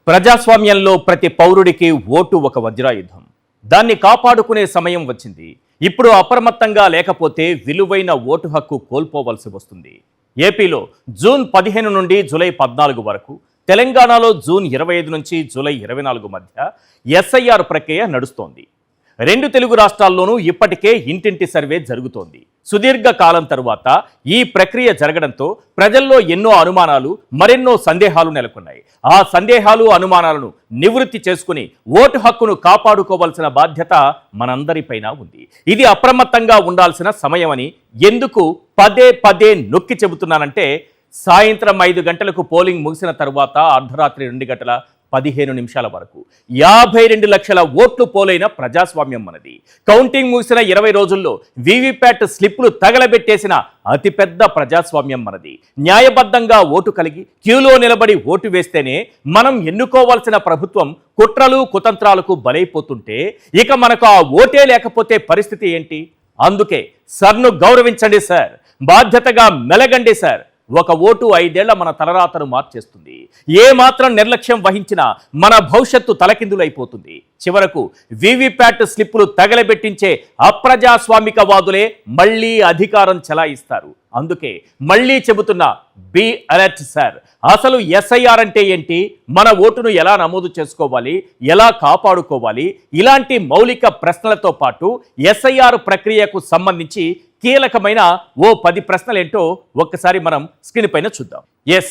ప్రజాస్వామ్యంలో ప్రతి పౌరుడికి ఓటు ఒక వజ్రాయుధం. దాన్ని కాపాడుకునే సమయం వచ్చింది. ఇప్పుడు అప్రమత్తంగా లేకపోతే విలువైన ఓటు హక్కు కోల్పోవలసి వస్తుంది. ఏపీలో జూన్ 15 నుండి జూలై 14 వరకు, తెలంగాణలో జూన్ 25 నుంచి జూలై 24 మధ్య ఎస్ఐఆర్ ప్రక్రియ నడుస్తోంది. రెండు తెలుగు రాష్ట్రాల్లోనూ ఇప్పటికే ఇంటింటి సర్వే జరుగుతోంది. సుదీర్ఘ కాలం తరువాత ఈ ప్రక్రియ జరగడంతో ప్రజల్లో ఎన్నో అనుమానాలు, మరెన్నో సందేహాలు నెలకొన్నాయి. ఆ సందేహాలు, అనుమానాలను నివృత్తి చేసుకుని ఓటు హక్కును కాపాడుకోవాల్సిన బాధ్యత మనందరిపైన ఉంది. ఇది అప్రమత్తంగా ఉండాల్సిన సమయమని ఎందుకు పదే పదే నొక్కి చెబుతున్నానంటే, సాయంత్రం 5 గంటలకు పోలింగ్ ముగిసిన తరువాత అర్ధరాత్రి 2 గంటల 15 నిమిషాల వరకు 52 లక్షల ఓట్లు పోలైన ప్రజాస్వామ్యం మనది. కౌంటింగ్ ముగిసిన 20 రోజుల్లో వీవీప్యాట్ స్లిప్పులు తగలబెట్టేసిన అతిపెద్ద ప్రజాస్వామ్యం మనది. న్యాయబద్ధంగా ఓటు కలిగి క్యూలో నిలబడి ఓటు వేస్తేనే మనం ఎన్నుకోవాల్సిన ప్రభుత్వం కుట్రలు, కుతంత్రాలకు బలైపోతుంటే ఇక మనకు ఆ ఓటే లేకపోతే పరిస్థితి ఏంటి? అందుకే సర్ను గౌరవించండి సార్, బాధ్యతగా మెలగండి సార్. ఒక ఓటు 5 ఏళ్ల మన తలరాతను మార్చేస్తుంది. ఏ మాత్రం నిర్లక్ష్యం వహించినా మన భవిష్యత్తు తలకిందులైపోతుంది. చివరకు వీవీప్యాట్ స్లిప్పులు తగలబెట్టించే అప్రజాస్వామికవాదులే మళ్ళీ అధికారం చెలాయిస్తారు. అందుకే మళ్ళీ చెబుతున్నా, బీ అలర్ట్ సార్. అసలు ఎస్ఐఆర్ అంటే ఏంటి? మన ఓటును ఎలా నమోదు చేసుకోవాలి, ఎలా కాపాడుకోవాలి? ఇలాంటి మౌలిక ప్రశ్నలతో పాటు ఎస్ఐఆర్ ప్రక్రియకు సంబంధించి కీలకమైన ఓ 10 ప్రశ్నలేంటో ఒక్కసారి మనం స్క్రీన్ పైన చూద్దాం. Yes,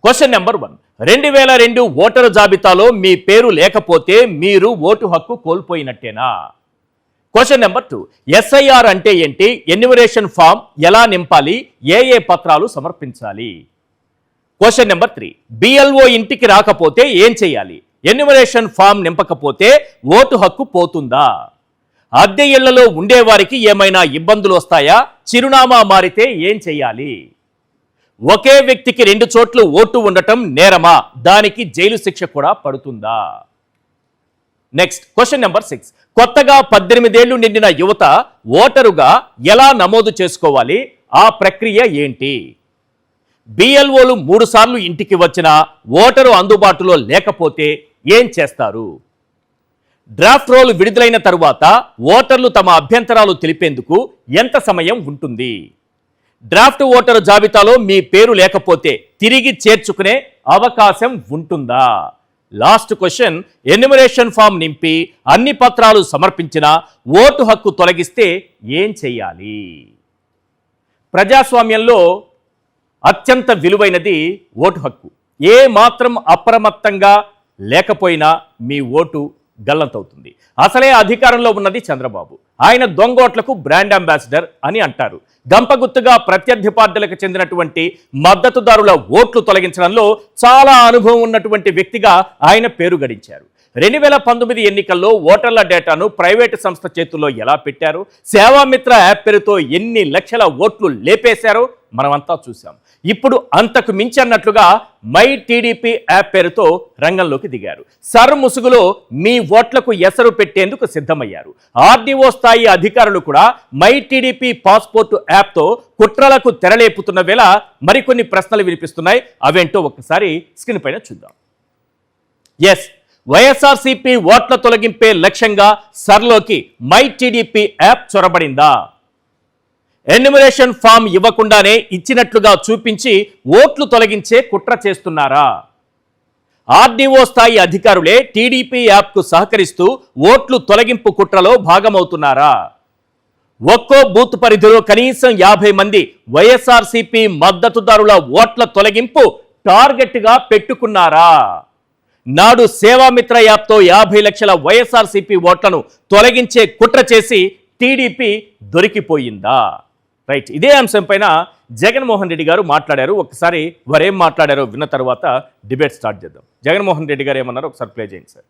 question number 1. 2002 ఓటరు జాబితాలో మీ పేరు లేకపోతే మీరు ఓటు హక్కు కోల్పోయినట్టేనా? Question number 2. ఎస్ఐఆర్ అంటే ఏంటి? ఎన్యూమరేషన్ ఫామ్ ఎలా నింపాలి? ఏ పత్రాలు సమర్పించాలి? Question number 3. బిఎల్ఓ ఇంటికి రాకపోతే ఏం చేయాలి? ఎన్యూమరేషన్ ఫామ్ నింపకపోతే ఓటు హక్కు పోతుందా? అద్దె ఇళ్లలో ఉండేవారికి ఏమైనా ఇబ్బందులు వస్తాయా? చిరునామా మారితే ఏం చేయాలి? ఒకే వ్యక్తికి 2 చోట్ల ఓటు ఉండటం నేరమా? దానికి జైలు శిక్ష కూడా పడుతుందా? Next, question number 6. కొత్తగా 18 ఏళ్లు నిండిన యువత ఓటరుగా ఎలా నమోదు చేసుకోవాలి? ఆ ప్రక్రియ ఏంటి? బిఎల్ఓలు 3 సార్లు ఇంటికి వచ్చినా ఓటరు అందుబాటులో లేకపోతే ఏం చేస్తారు? డ్రాఫ్ట్ రోల్ విడుదలైన తరువాత ఓటర్లు తమ అభ్యంతరాలు తెలిపేందుకు ఎంత సమయం ఉంటుంది? డ్రాఫ్ట్ ఓటరు జాబితాలో మీ పేరు లేకపోతే తిరిగి చేర్చుకునే అవకాశం ఉంటుందా? లాస్ట్ క్వశ్చన్, ఎన్యూమరేషన్ ఫామ్ నింపి అన్ని పత్రాలు సమర్పించిన ఓటు హక్కు తొలగిస్తే ఏం చేయాలి? ప్రజాస్వామ్యంలో అత్యంత విలువైనది ఓటు హక్కు. ఏ మాత్రం అప్రమత్తంగా లేకపోయినా మీ ఓటు గల్లంతవుతుంది. అసలే అధికారంలో ఉన్నది చంద్రబాబు. ఆయన దొంగోట్లకు బ్రాండ్ అంబాసిడర్ అని అంటారు. గంపగుత్తుగా ప్రత్యర్థి పార్టీలకు చెందినటువంటి మద్దతుదారుల ఓట్లు తొలగించడంలో చాలా అనుభవం ఉన్నటువంటి వ్యక్తిగా ఆయన పేరు గడించారు. 2019 ఎన్నికల్లో ఓటర్ల డేటాను ప్రైవేటు సంస్థ చేతుల్లో ఎలా పెట్టారు, సేవామిత్ర యాప్ పేరుతో ఎన్ని లక్షల ఓట్లు లేపేశారో మనమంతా చూసాం. ఇప్పుడు అంతకు మించి అన్నట్లుగా మై టీడీపీ యాప్ పేరుతో రంగంలోకి దిగారు. సర్ ముసుగులో మీ ఓట్లకు ఎసరు పెట్టేందుకు సిద్ధమయ్యారు. ఆర్డీఓ స్థాయి అధికారులు కూడా మై టీడీపీ పాస్పోర్ట్ యాప్తో కుట్రలకు తెరలేపుతున్న వేళ మరికొన్ని ప్రశ్నలు వినిపిస్తున్నాయి. అవేంటో ఒక్కసారి స్క్రీన్ పైన చూద్దాం. ఎస్, వైఎస్ఆర్సీపీ ఓట్ల తొలగింపే లక్ష్యంగా సర్లోకి మై టీడీపీ యాప్ చొరబడిందా? ఎన్యూమరేషన్ ఫామ్ ఇవ్వకుండానే ఇచ్చినట్లుగా చూపించి ఓట్లు తొలగించే కుట్ర చేస్తున్నారా? ఆర్డీఓ స్థాయి అధికారులే టీడీపీ యాప్కు సహకరిస్తూ ఓట్లు తొలగింపు కుట్రలో భాగమవుతున్నారా? ఒక్కో బూత్ పరిధిలో కనీసం 50 మంది వైఎస్ఆర్సీపీ మద్దతుదారుల ఓట్ల తొలగింపు టార్గెట్గా పెట్టుకున్నారా? నాడు సేవామిత్ర యాప్తో 50 లక్షల వైఎస్ఆర్సీపీ ఓట్లను తొలగించే కుట్ర చేసి టీడీపీ దొరికిపోయిందా? రైట్, ఇదే అంశం పైన జగన్మోహన్ రెడ్డి గారు మాట్లాడారు. ఒకసారి వారేం మాట్లాడారో విన్న తర్వాత డిబేట్ స్టార్ట్ చేద్దాం. జగన్మోహన్ రెడ్డి గారు ఏమన్నారో ఒకసారి ప్లే చేయండి సార్.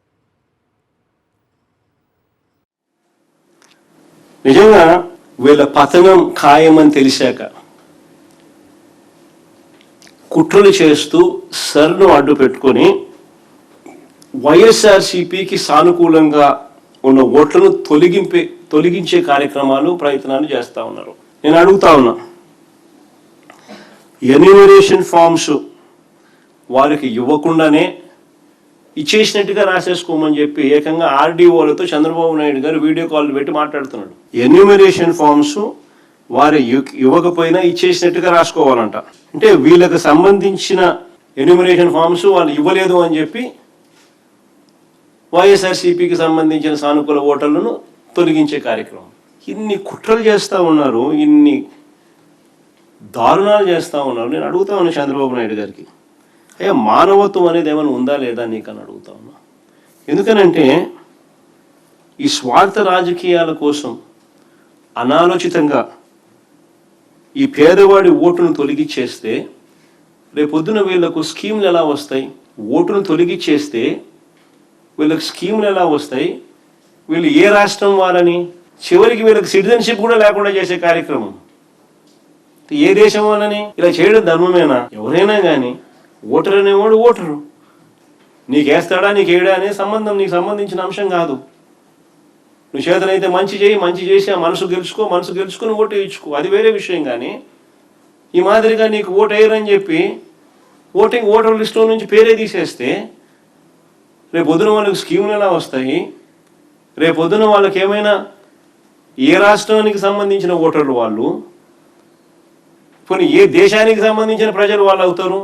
నిజంగా వీళ్ళ పతనం ఖాయమని తెలిసాక కుట్రలు చేస్తూ సర్ను అడ్డు పెట్టుకొని వైఎస్ఆర్సీపీకి సానుకూలంగా ఉన్న ఓట్లను తొలగించే కార్యక్రమాలు, ప్రయత్నాలు చేస్తూ ఉన్నారు. నేను అడుగుతా ఉన్నా, ఎన్యూమరేషన్ ఫామ్స్ వారికి ఇవ్వకుండానే ఇచ్చేసినట్టుగా రాసేసుకోమని చెప్పి ఏకంగా ఆర్డీఓలతో చంద్రబాబు నాయుడు గారు వీడియో కాల్ పెట్టి మాట్లాడుతున్నాడు. ఎన్యూమరేషన్ ఫామ్స్ వారు ఇవ్వకపోయినా ఇచ్చేసినట్టుగా రాసుకోవాలంట. అంటే వీళ్ళకి సంబంధించిన ఎన్యూమరేషన్ ఫామ్స్ వాళ్ళు ఇవ్వలేదు అని చెప్పి వైఎస్ఆర్సీపీకి సంబంధించిన సానుకూల ఓటర్లను తొలగించే కార్యక్రమం. ఇన్ని కుట్రలు చేస్తూ ఉన్నారు, ఇన్ని దారుణాలు చేస్తూ ఉన్నారు. నేను అడుగుతా ఉన్నా చంద్రబాబు నాయుడు గారికి, అయ్యా మానవత్వం అనేది ఏమైనా ఉందా లేదా నీకని అడుగుతా ఉన్నా. ఎందుకనంటే ఈ స్వార్థ రాజకీయాల కోసం అనాలోచితంగా ఈ పేదవాడి ఓటును తొలగించేస్తే రేపొద్దున వీళ్ళకు స్కీమ్లు ఎలా వస్తాయి? ఓటును తొలగించేస్తే వీళ్ళకి స్కీమ్లు ఎలా వస్తాయి? వీళ్ళు ఏ రాష్ట్రం వారని చివరికి వీళ్ళకి సిటిజన్షిప్ కూడా లేకుండా చేసే కార్యక్రమం. ఏ దేశం వాళ్ళని ఇలా చేయడం ధర్మమేనా? ఎవరైనా కానీ ఓటర్ అనేవాడు ఓటరు, నీకేస్తాడా నీకేడా అనే సంబంధం నీకు సంబంధించిన అంశం కాదు. నువ్వు చేతనైతే మంచి చేయి, మంచి చేసి ఆ మనసు గెలుచుకొని ఓటు వేయించుకో, అది వేరే విషయం. కానీ ఈ మాదిరిగా నీకు ఓటు వేయరని చెప్పి ఓటర్ లిస్టులో నుంచి పేరే తీసేస్తే రేపొద్దున వాళ్ళకి స్కీములు ఎలా వస్తాయి? రేపొద్దున వాళ్ళకి ఏమైనా ఏ రాష్ట్రానికి సంబంధించిన ఓటర్లు వాళ్ళు, కొన్ని ఏ దేశానికి సంబంధించిన ప్రజలు వాళ్ళు అవుతారు?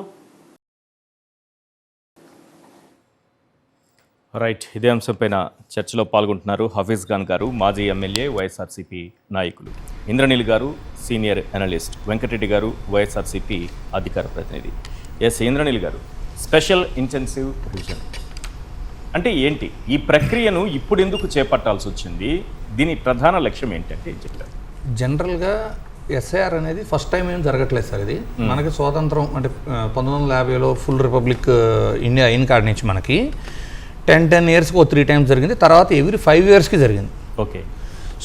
రైట్, ఇదే అంశంపైన చర్చలో పాల్గొంటున్నారు హఫీజ్ ఖాన్ గారు, మాజీ ఎమ్మెల్యే, వైఎస్ఆర్సీపీ నాయకులు, ఇంద్రనీల్ గారు, సీనియర్ అనలిస్ట్, వెంకటరెడ్డి గారు, వైఎస్ఆర్సీపీ అధికార ప్రతినిధి. ఎస్ ఇంద్రనీల్ గారు, స్పెషల్ ఇంటెన్సివ్ రివిజన్ అంటే ఏంటి? ఈ ప్రక్రియను ఇప్పుడు ఎందుకు చేపట్టాల్సి వచ్చింది? దీని ప్రధాన లక్ష్యం ఏంటంటే ఏం చెప్తారు? జనరల్గా ఎస్ఐఆర్ అనేది ఫస్ట్ టైం ఏం జరగట్లేదు సార్. ఇది మనకి స్వాతంత్రం అంటే 1950లో ఫుల్ రిపబ్లిక్ ఇండియా అయిన కాడి నుంచి మనకి 10 ఇయర్స్కి 3 టైమ్స్ జరిగింది. తర్వాత ఎవ్రీ 5 ఇయర్స్కి జరిగింది. ఓకే.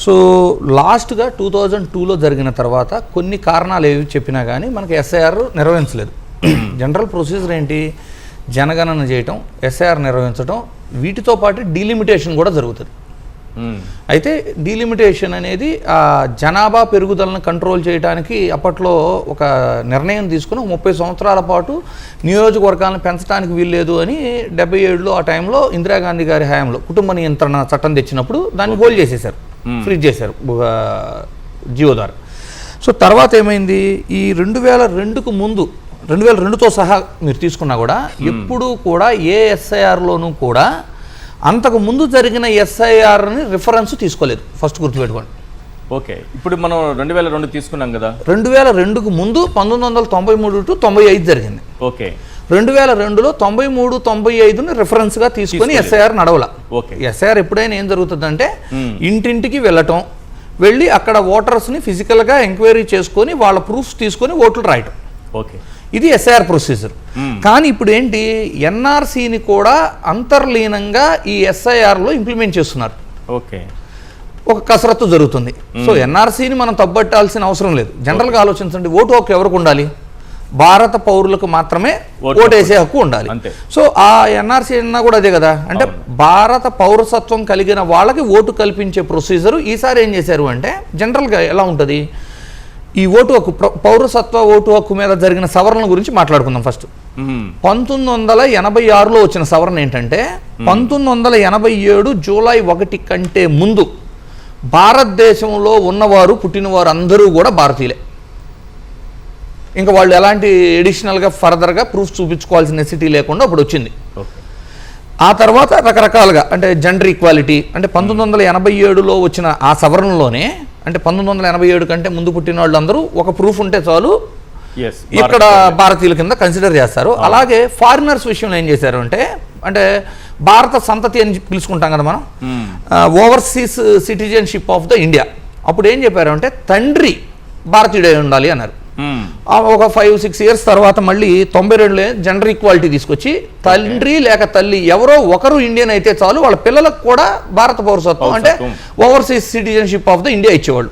సో లాస్ట్గా 2002లో జరిగిన తర్వాత కొన్ని కారణాలు ఏవి చెప్పినా కానీ మనకి ఎస్ఐఆర్ నిర్వహించలేదు. జనరల్ ప్రొసీజర్ ఏంటి? జనగణన చేయటం, ఎస్ఐఆర్ నిర్వహించడం, వీటితో పాటు డీలిమిటేషన్ కూడా జరుగుతుంది. అయితే డీలిమిటేషన్ అనేది ఆ జనాభా పెరుగుదలను కంట్రోల్ చేయడానికి అప్పట్లో ఒక నిర్ణయం తీసుకుని 30 సంవత్సరాల పాటు నియోజకవర్గాలను పెంచడానికి వీల్లేదు అని 77లో ఆ టైంలో ఇందిరాగాంధీ గారి హయాంలో కుటుంబ నియంత్రణ చట్టం తెచ్చినప్పుడు దాన్ని హోల్డ్ చేసేసారు, ఫ్రీజ్ చేశారు జియో ద్వారా. సో తర్వాత ఏమైంది? ఈ 2002కు ముందు 2002తో సహా మీరు తీసుకున్నా కూడా ఎప్పుడూ కూడా ఏ ఎస్ఐఆర్లోనూ కూడా అంతకు ముందు జరిగిన ఎస్ఐఆర్ని రిఫరెన్స్ తీసుకోలేదు. ఫస్ట్ గుర్తుపెట్టుకోండి. ఓకే, ఇప్పుడు మనం 2002 తీసుకున్నాం కదా. 2002కు ముందు 1993 to 95 జరిగింది. ఓకే. 2002లో 93, 95ని రిఫరెన్స్గా తీసుకొని ఎస్ఐఆర్ నడవల. ఓకే. ఎస్ఐఆర్ ఎప్పుడైనా ఏం జరుగుతుందంటే ఇంటింటికి వెళ్ళటం, వెళ్ళి అక్కడ ఓటర్స్ని ఫిజికల్గా ఎంక్వైరీ చేసుకొని వాళ్ళ ప్రూఫ్స్ తీసుకొని ఓట్లు రాయటం. ఓకే, ఇది ఎస్ఐఆర్ ప్రొసీజర్. కానీ ఇప్పుడు ఏంటి, ఎన్ఆర్సీని కూడా అంతర్లీనంగా ఈ ఎస్ఐఆర్లో ఇంప్లిమెంట్ చేస్తున్నారు. ఓకే, ఒక కసరత్తు జరుగుతుంది. సో ఎన్ఆర్సీని మనం తప్పట్టాల్సిన అవసరం లేదు. జనరల్గా ఆలోచించండి, ఓటు హక్కు ఎవరికి ఉండాలి? భారత పౌరులకు మాత్రమే ఓటేసే హక్కు ఉండాలి. సో ఆ ఎన్ఆర్సీ అన్నా కూడా అదే కదా. అంటే భారత పౌరసత్వం కలిగిన వాళ్ళకి ఓటు కల్పించే ప్రొసీజరు ఈసారి ఏం చేశారు అంటే, జనరల్గా ఎలా ఉంటుంది, ఈ ఓటు హక్కు పౌరసత్వ ఓటు హక్కు మీద జరిగిన సవరణ గురించి మాట్లాడుకుందాం. ఫస్ట్ 1986లో వచ్చిన సవరణ ఏంటంటే 1987 జూలై 1 కంటే ముందు భారతదేశంలో ఉన్నవారు, పుట్టినవారు అందరూ కూడా భారతీయులే. ఇంకా వాళ్ళు ఎలాంటి ఎడిషనల్గా ఫర్దర్గా ప్రూఫ్ చూపించుకోవాల్సిన నెసిటీ లేకుండా అప్పుడు వచ్చింది. ఆ తర్వాత రకరకాలుగా అంటే జెండర్ ఈక్వాలిటీ అంటే 1987లో వచ్చిన ఆ సవరణలోనే, అంటే 1987 కంటే ముందు పుట్టిన వాళ్ళందరూ ఒక ప్రూఫ్ ఉంటే చాలు ఇక్కడ భారతీయుల కింద కన్సిడర్ చేస్తారు. అలాగే ఫారినర్స్ విషయంలో ఏం చేశారు అంటే భారత సంతతి అని పిలుచుకుంటాం కదా మనం, overseas citizenship of the India. అప్పుడు ఏం చెప్పారు అంటే తండ్రి భారతీయుడై ఉండాలి అన్నారు. ఒక 5-6 ఇయర్స్ తర్వాత మళ్ళీ 92లో జెండర్ ఈక్వాలిటీ తీసుకొచ్చి తండ్రి లేక తల్లి ఎవరో ఒకరు ఇండియన్ అయితే చాలు వాళ్ళ పిల్లలకు కూడా భారత పౌరసత్వం అంటే overseas citizenship of the India ఇచ్చేవాళ్ళు.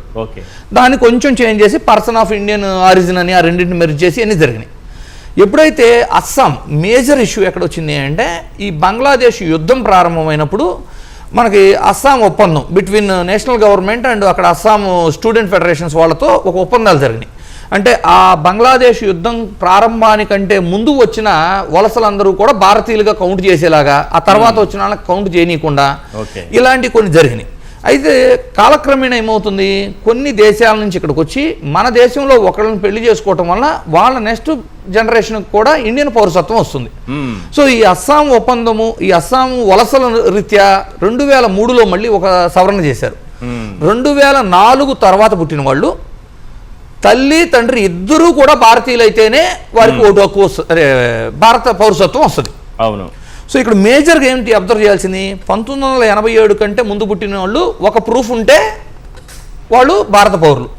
దాన్ని కొంచెం చేంజ్ చేసి పర్సన్ ఆఫ్ ఇండియన్ ఆరిజిన్ అని ఆ రెండింటిని మెర్జ్ చేసి అన్ని జరిగినాయి. ఎప్పుడైతే అస్సాం మేజర్ ఇష్యూ ఎక్కడ వచ్చింది అంటే, ఈ బంగ్లాదేశ్ యుద్ధం ప్రారంభమైనప్పుడు మనకి అస్సాం ఒప్పందం బిట్వీన్ నేషనల్ గవర్నమెంట్ అండ్ అక్కడ అస్సాం స్టూడెంట్ ఫెడరేషన్స్ వాళ్ళతో ఒక ఒప్పందాలు జరిగినాయి. అంటే ఆ బంగ్లాదేశ్ యుద్ధం ప్రారంభానికంటే ముందు వచ్చిన వలసలందరూ కూడా భారతీయులుగా కౌంట్ చేసేలాగా, ఆ తర్వాత వచ్చిన వాళ్ళకి కౌంట్ చేయనీయకుండా ఇలాంటి కొన్ని జరిగినాయి. అయితే కాలక్రమేణా ఏమవుతుంది, కొన్ని దేశాల నుంచి ఇక్కడికి వచ్చి మన దేశంలో ఒకళ్ళని పెళ్లి చేసుకోవటం వల్ల వాళ్ళ నెక్స్ట్ జనరేషన్ కూడా ఇండియన్ పౌరసత్వం వస్తుంది. సో ఈ అస్సాం ఒప్పందము, ఈ అస్సాం వలసల రీత్యా 2003లో మళ్ళీ ఒక సవరణ చేశారు. 2004 తర్వాత పుట్టిన వాళ్ళు తల్లి తండ్రి ఇద్దరూ కూడా భారతీయులైతేనే వారికి ఓటు హక్కు భారత పౌరసత్వం వస్తుంది. అవును. సో ఇక్కడ మేజర్గా ఏంటి అబ్జర్వ్ చేయాల్సింది, 1987 కంటే ముందు పుట్టిన వాళ్ళు ఒక ప్రూఫ్ ఉంటే వాళ్ళు భారత పౌరులు.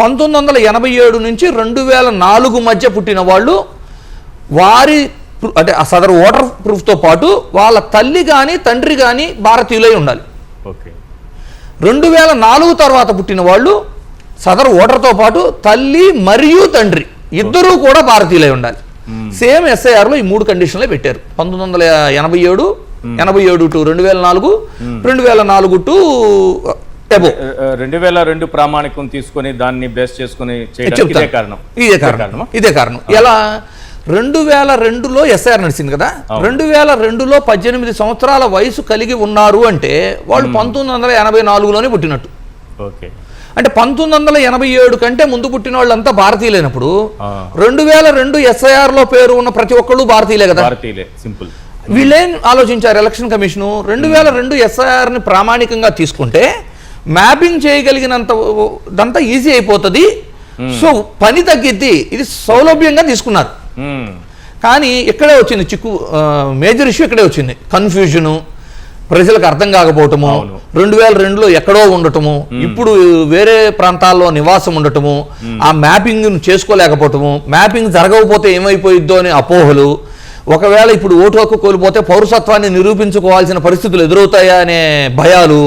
1987 నుంచి 2004 మధ్య పుట్టిన వాళ్ళు వారి అంటే ఆ సదరు ఓటర్ ప్రూఫ్తో పాటు వాళ్ళ తల్లి కానీ తండ్రి కానీ భారతీయులై ఉండాలి. 2004 తర్వాత పుట్టిన వాళ్ళు సదరు ఓటర్తో పాటు తల్లి మరియు తండ్రి ఇద్దరూ కూడా భారతీయులై ఉండాలి. సేమ్ ఎస్ఐఆర్లో ఈ 3 కండిషన్లే పెట్టారు. 1987, 87 టు 2004, 2004 టు అబో 2002 ప్రామాణికం తీసుకొని దాన్ని బేస్ చేసుకుని ఇదే కారణం. ఎలా 2002లో ఎస్ఐఆర్ నడిచింది కదా, 2002లో 18 సంవత్సరాల వయసు కలిగి ఉన్నారు అంటే వాళ్ళు 1984లోనే పుట్టినట్టు. అంటే 1987 కంటే ముందు పుట్టిన వాళ్ళంతా భారతీయులైనప్పుడు 2002 ఎస్ఐఆర్లో పేరు ఉన్న ప్రతి ఒక్కళ్ళు భారతీయులే కదా. సింపుల్. వీళ్ళేం ఆలోచించారు ఎలక్షన్ కమిషను, 2002 ఎస్ఐఆర్ని ప్రామాణికంగా తీసుకుంటే మ్యాపింగ్ చేయగలిగినంత ఈజీ అయిపోతుంది, సో పని తగ్గిద్ది, ఇది సౌలభ్యంగా తీసుకున్నారు. కానీ ఇక్కడే వచ్చింది చిక్కు, మేజర్ ఇష్యూ ఇక్కడే వచ్చింది. కన్ఫ్యూజను, ప్రజలకు అర్థం కాకపోవటము, 2002లో ఎక్కడో ఉండటము, ఇప్పుడు వేరే ప్రాంతాల్లో నివాసం ఉండటము, ఆ మ్యాపింగ్ చేసుకోలేకపోవటము, మ్యాపింగ్ జరగకపోతే ఏమైపోయిద్దో అనే అపోహలు, ఒకవేళ ఇప్పుడు ఓటు హక్కు కోల్పోతే పౌరసత్వాన్ని నిరూపించుకోవాల్సిన పరిస్థితులు ఎదురవుతాయా అనే భయాలు.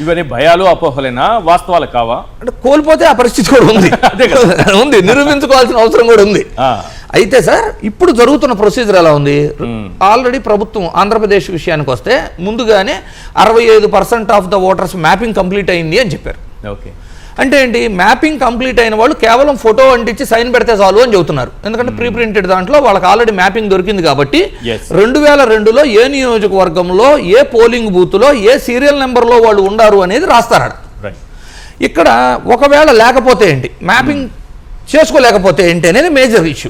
ఇవన్నీ భయాలు అపోహలేనా, వాస్తవాలు కావా? అంటే కోల్పోతే ఆ పరిస్థితి కూడా ఉంది, ఉంది, నిరూపించుకోవాల్సిన అవసరం కూడా ఉంది. అయితే సార్ ఇప్పుడు జరుగుతున్న ప్రొసీజర్ ఎలా ఉంది, ఆల్రెడీ ప్రభుత్వం ఆంధ్రప్రదేశ్ విషయానికి వస్తే ముందుగానే 65% of the voters mapping complete అయింది అని చెప్పారు. అంటే ఏంటి, మ్యాపింగ్ కంప్లీట్ అయిన వాళ్ళు కేవలం ఫోటో అంటించి సైన్ పెడితే చాలు అని చెబుతున్నారు. ఎందుకంటే ప్రీ ప్రింటెడ్ దాంట్లో వాళ్ళకి ఆల్రెడీ మ్యాపింగ్ దొరికింది కాబట్టి 2002లో ఏ నియోజకవర్గంలో ఏ పోలింగ్ బూత్లో ఏ సీరియల్ నెంబర్లో వాళ్ళు ఉండారు అనేది రాస్తారట. ఇక్కడ ఒకవేళ లేకపోతే ఏంటి, మ్యాపింగ్ చేసుకోలేకపోతే ఏంటి అనేది మేజర్ ఇష్యూ.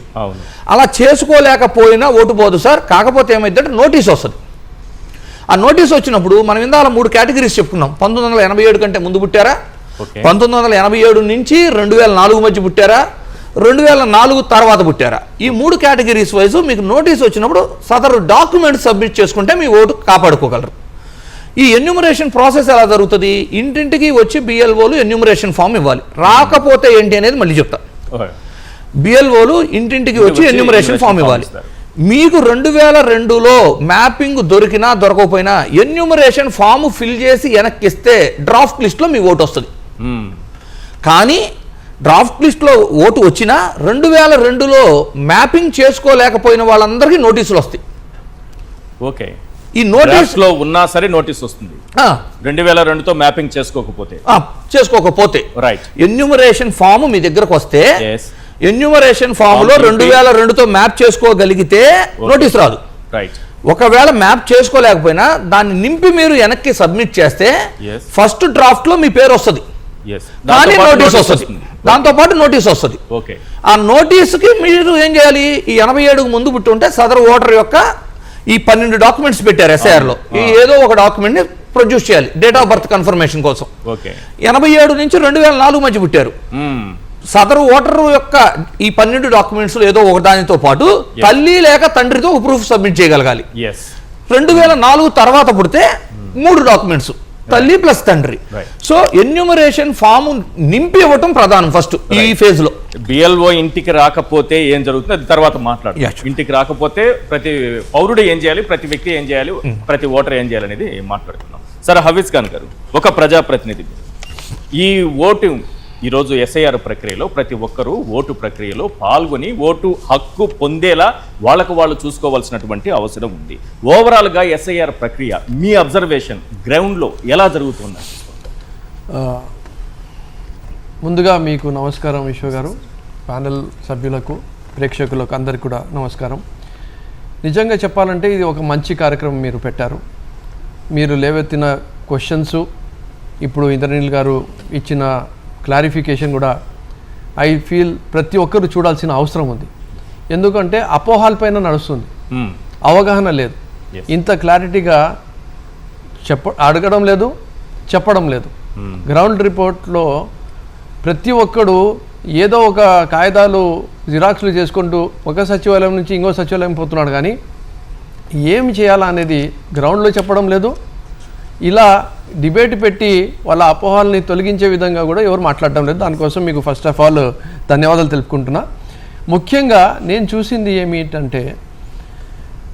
అలా చేసుకోలేకపోయినా ఓటు పోదు సార్. కాకపోతే ఏమైందంటే నోటీస్ వస్తుంది. ఆ నోటీస్ వచ్చినప్పుడు మనం ఇందాక 3 కేటగిరీస్ చెప్పుకున్నాం. 1987 కంటే ముందు పుట్టారా, 1987 నుంచి 2004 మధ్య పుట్టారా, 2004 తర్వాత పుట్టారా, ఈ 3 కేటగిరీస్ వైజ్ మీకు నోటీస్ వచ్చినప్పుడు సదరు డాక్యుమెంట్ సబ్మిట్ చేసుకుంటే మీ ఓటు కాపాడుకోగలరు. ఈ ఎన్యూమరేషన్ ప్రాసెస్ ఎలా జరుగుతుంది, ఇంటింటికి వచ్చి బిఎల్ఓలు ఎన్యూమరేషన్ ఫామ్ ఇవ్వాలి. రాకపోతే ఏంటి అనేది మళ్ళీ చెప్తా. బిఎల్ఓలు ఇంటింటికి వచ్చి ఎన్యూమరేషన్ ఫామ్ ఇవ్వాలి. మీకు 2002లో మ్యాపింగ్ దొరికినా దొరకకపోయినా ఎన్యూమరేషన్ ఫామ్ ఫిల్ చేసి వెనక్కిస్తే డ్రాఫ్ట్ లిస్ట్లో మీ ఓటు వస్తుంది. కానీ డ్రాఫ్ట్ లిస్ట్లో ఓటు వచ్చినా 2002లో మ్యాపింగ్ చేసుకోలేకపోయిన వాళ్ళందరికీ నోటీసులు వస్తాయి. ఓకే, ఈ నోటీస్ లో ఉన్నా సరే నోటీస్ వస్తుంది. 2002తో మ్యాపింగ్ చేసుకోకపోతే రైట్, ఎన్యూమరేషన్ ఫామ్ మీ దగ్గరకు వస్తే ఎన్యూమరేషన్ ఫామ్ లో 2002తో మ్యాప్ చేసుకోగలిగితే నోటీస్ రాదు. రైట్, ఒకవేళ మ్యాప్ చేసుకోలేకపోయినా దాన్ని నింపి మీరు వెనక్కి సబ్మిట్ చేస్తే ఫస్ట్ డ్రాఫ్ట్ లో మీ పేరు వస్తుంది, కానీ నోటీస్ వస్తుంది, దాంతో పాటు నోటీస్ వస్తుంది. ఆ నోటీస్కి మీరు ఏం చేయాలి, ఈ 87కు ముందు పుట్టి ఉంటే సదరు ఓటర్ యొక్క ఈ 12 డాక్యుమెంట్స్ పెట్టారు ఎస్ఐఆర్లో, ఈ ఏదో ఒక డాక్యుమెంట్ని ప్రొడ్యూస్ చేయాలి డేట్ ఆఫ్ బర్త్ కన్ఫర్మేషన్ కోసం. 87 నుంచి 2004 మధ్య పుట్టారు, సదరు ఓటర్ యొక్క ఈ 12 డాక్యుమెంట్స్ ఏదో ఒకదానితో పాటు తల్లి లేక తండ్రితో ఒక ప్రూఫ్ సబ్మిట్ చేయగలగాలి. 2004 తర్వాత పుడితే 3 డాక్యుమెంట్స్, తల్లి ప్లస్ తండ్రి. సో ఎన్యూమరేషన్ ఫామ్ నింపి ఇవ్వటం ప్రధానం ఫస్ట్ ఈ ఫేజ్ లో. బిఎల్ఓ ఇంటికి రాకపోతే ఏం జరుగుతుంది అది తర్వాత మాట్లాడు. ఇంటికి రాకపోతే ప్రతి పౌరుడు ఏం చేయాలి, ప్రతి వ్యక్తి ఏం చేయాలి, ప్రతి ఓటర్ ఏం చేయాలి అనేది మాట్లాడుతున్నాం. సరే, హఫీజ్ ఖాన్ గారు, ఒక ప్రజాప్రతినిధి, ఈ ఓటు ఈరోజు ఎస్ఐఆర్ ప్రక్రియలో ప్రతి ఒక్కరూ ఓటు ప్రక్రియలో పాల్గొని ఓటు హక్కు పొందేలా వాళ్ళకు వాళ్ళు చూసుకోవాల్సినటువంటి అవసరం ఉంది. ఓవరాల్గా ఎస్ఐఆర్ ప్రక్రియ మీ అబ్జర్వేషన్ గ్రౌండ్లో ఎలా జరుగుతుంది? ముందుగా మీకు నమస్కారం విశ్వ గారు. ప్యానెల్ సభ్యులకు ప్రేక్షకులకు అందరికీ కూడా నమస్కారం. నిజంగా చెప్పాలంటే ఇది ఒక మంచి కార్యక్రమం మీరు పెట్టారు. మీరు లేవెత్తిన క్వశ్చన్స్, ఇప్పుడు ఇంద్రనీల్ గారు ఇచ్చిన క్లారిఫికేషన్ కూడా ఐ ఫీల్ ప్రతి ఒక్కరు చూడాల్సిన అవసరం ఉంది. ఎందుకంటే అపోహాలపైన నడుస్తుంది, అవగాహన లేదు. ఇంత క్లారిటీగా అడగడం లేదు, చెప్పడం లేదు. గ్రౌండ్ రిపోర్ట్లో ప్రతి ఒక్కడు ఏదో ఒక కాగితాలు జిరాక్స్లు చేసుకుంటూ ఒక సచివాలయం నుంచి ఇంకో సచివాలయం పోతున్నాడు, కానీ ఏమి చేయాలా అనేది గ్రౌండ్లో చెప్పడం లేదు. ఇలా డిబేట్ పెట్టి వాళ్ళ అపోహాలని తొలగించే విధంగా కూడా ఎవరు మాట్లాడడం లేదు. దానికోసం మీకు ఫస్ట్ ఆఫ్ ఆల్ ధన్యవాదాలు తెలుపుకుంటున్నా. ముఖ్యంగా నేను చూసింది ఏమిటంటే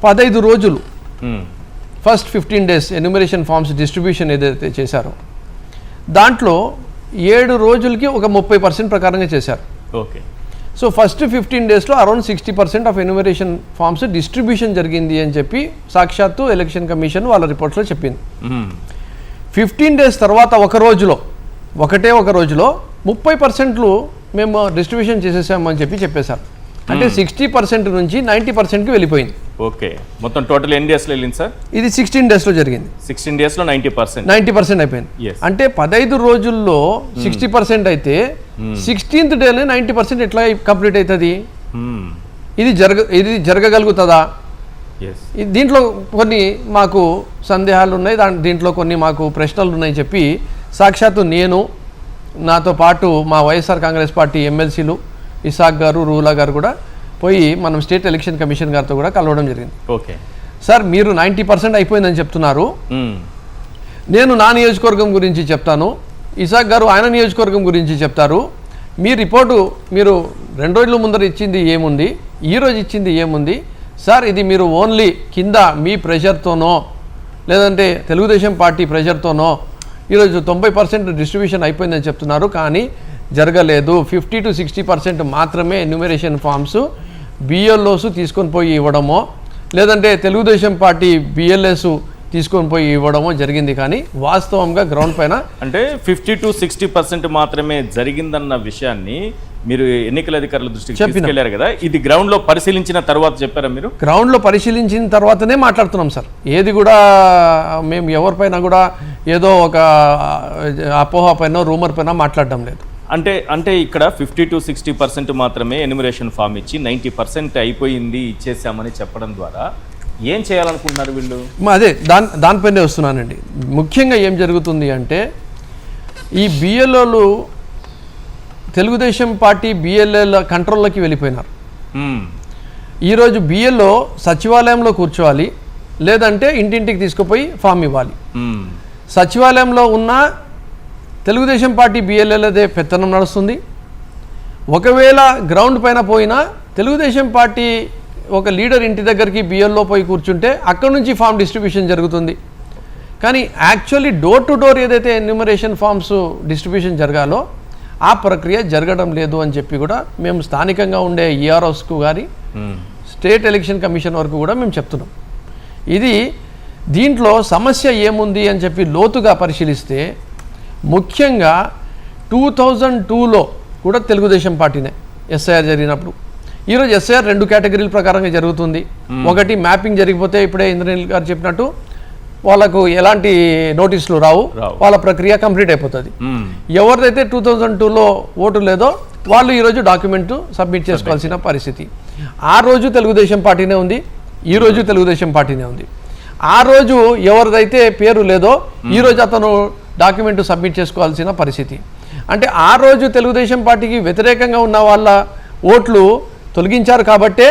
15 రోజులు first 15 days enumeration forms distribution ఏదైతే చేశారో దాంట్లో 7 రోజులకి ఒక 30% ప్రకారంగా చేశారు. ఓకే. సో ఫస్ట్ 15 daysలో around 60% of enumeration forms distribution జరిగింది అని చెప్పి సాక్షాత్తు ఎలక్షన్ కమిషన్ వాళ్ళ రిపోర్ట్స్లో చెప్పింది. 15 days తర్వాత ఒక రోజులో 30% మేము డిస్ట్రిబ్యూషన్ చేసేసామని చెప్పేశారు. అంటే 60% నుంచి 90%కి వెళ్ళిపోయింది. ఓకే. మొత్తం టోటల్ ఎన్ని డేస్లో వెళ్ళింది సార్? ఇది 16 daysలో జరిగింది. 16 daysలో 90% అయిపోయింది. అంటే 15 రోజుల్లో 60% అయితే 16th డేనే 90% ఎట్లా కంప్లీట్ అవుతుంది? ఇది జరగగలుగుతుందా? దీంట్లో కొన్ని మాకు సందేహాలు ఉన్నాయి, దీంట్లో కొన్ని మాకు ప్రశ్నలు ఉన్నాయి చెప్పి సాక్షాత్తు నేను, నాతో పాటు మా వైఎస్ఆర్ కాంగ్రెస్ పార్టీ ఎమ్మెల్సీలు ఇసాక్ గారు, రూలా గారు కూడా పోయి మనం స్టేట్ ఎలక్షన్ కమిషన్ గారితో కూడా కలవడం జరిగింది. ఓకే సార్, మీరు 90% అయిపోయిందని చెప్తున్నారు, నేను నా నియోజకవర్గం గురించి చెప్తాను, ఇసాక్ గారు ఆయన నియోజకవర్గం గురించి చెప్తారు. మీ రిపోర్టు మీరు 2 రోజుల ముందర ఇచ్చింది ఏముంది, ఈరోజు ఇచ్చింది ఏముంది సార్? ఇది మీరు ఓన్లీ కింద మీ ప్రెషర్తోనో లేదంటే తెలుగుదేశం పార్టీ ప్రెషర్తోనో ఈరోజు 90% డిస్ట్రిబ్యూషన్ అయిపోయిందని చెప్తున్నారు, కానీ జరగలేదు. 50 to 60% మాత్రమే ఎన్యూమరేషన్ ఫామ్స్ బిఎల్ఓస్ తీసుకొని పోయి ఇవ్వడమో లేదంటే తెలుగుదేశం పార్టీ బిఎల్ఎస్ తీసుకొని పోయి ఇవ్వడమో జరిగింది. కానీ వాస్తవంగా గ్రౌండ్ పైన అంటే 50 to 60% మాత్రమే జరిగిందన్న విషయాన్ని మీరు ఎన్నికల అధికారుల దృష్టికి తీసుకెళ్లారు కదా, ఇది గ్రౌండ్ లో పరిశీలించిన తర్వాత చెప్పారా మీరు? గ్రౌండ్ లో పరిశీలించిన తర్వాతనే మాట్లాడుతున్నాం సార్. ఏది కూడా మేము ఎవరిపైన కూడా ఏదో ఒక అపోహ పైన రూమర్ పైన మాట్లాడడం లేదు. అంటే ఇక్కడ 50 to 60% మాత్రమే ఎన్యూమరేషన్ ఫామ్ ఇచ్చి 90% అయిపోయింది ఇచ్చేసామని చెప్పడం ద్వారా ఏం చేయాలనుకుంటున్నారు వీళ్ళు? అదే దానిపైనే వస్తున్నానండి. ముఖ్యంగా ఏం జరుగుతుంది అంటే ఈ బిఎల్ఓలు తెలుగుదేశం పార్టీ బిఎల్ఏల కంట్రోల్లోకి వెళ్ళిపోయినారు. ఈరోజు బిఎల్ఓ సచివాలయంలో కూర్చోవాలి, లేదంటే ఇంటింటికి తీసుకుపోయి ఫామ్ ఇవ్వాలి. సచివాలయంలో ఉన్న తెలుగుదేశం పార్టీ బిఎల్ఏలదే పెత్తనం నడుస్తుంది. ఒకవేళ గ్రౌండ్ పైన పోయినా తెలుగుదేశం పార్టీ ఒక లీడర్ ఇంటి దగ్గరికి బిఎల్ఓ పోయి కూర్చుంటే అక్కడ నుంచి ఫామ్ డిస్ట్రిబ్యూషన్ జరుగుతుంది. కానీ యాక్చువల్లీ డోర్ టు డోర్ ఏదైతే ఎన్యూమరేషన్ ఫామ్స్ డిస్ట్రిబ్యూషన్ జరగాలో ఆ ప్రక్రియ జరగడం లేదు అని చెప్పి కూడా మేము స్థానికంగా ఉండే ఈఆర్ఓస్కు కానీ స్టేట్ ఎలక్షన్ కమిషన్ వరకు కూడా మేము చెప్తున్నాం. దీంట్లో సమస్య ఏముంది అని చెప్పి లోతుగా పరిశీలిస్తే ముఖ్యంగా 2002లో కూడా తెలుగుదేశం పార్టీనే ఎస్ఐఆర్ జరిగినప్పుడు. ఈరోజు ఎస్ఐఆర్ 2 కేటగిరీల ప్రకారంగా జరుగుతుంది. ఒకటి మ్యాపింగ్ జరిగిపోతే ఇప్పుడే ఇంద్రనీల్ గారు చెప్పినట్టు వాళ్ళకు ఎలాంటి నోటీసులు రావు, వాళ్ళ ప్రక్రియ కంప్లీట్ అయిపోతుంది. ఎవరిదైతే 2002లో ఓటు లేదో వాళ్ళు ఈరోజు డాక్యుమెంట్ సబ్మిట్ చేసుకోవాల్సిన పరిస్థితి. ఆ రోజు తెలుగుదేశం పార్టీనే ఉంది, ఈరోజు తెలుగుదేశం పార్టీనే ఉంది. ఆ రోజు ఎవరిదైతే పేరు లేదో ఈరోజు అతను డాక్యుమెంట్ సబ్మిట్ చేసుకోవాల్సిన పరిస్థితి. అంటే ఆ రోజు తెలుగుదేశం పార్టీకి వ్యతిరేకంగా ఉన్న వాళ్ళ ఓట్లు తొలగించారు కాబట్టే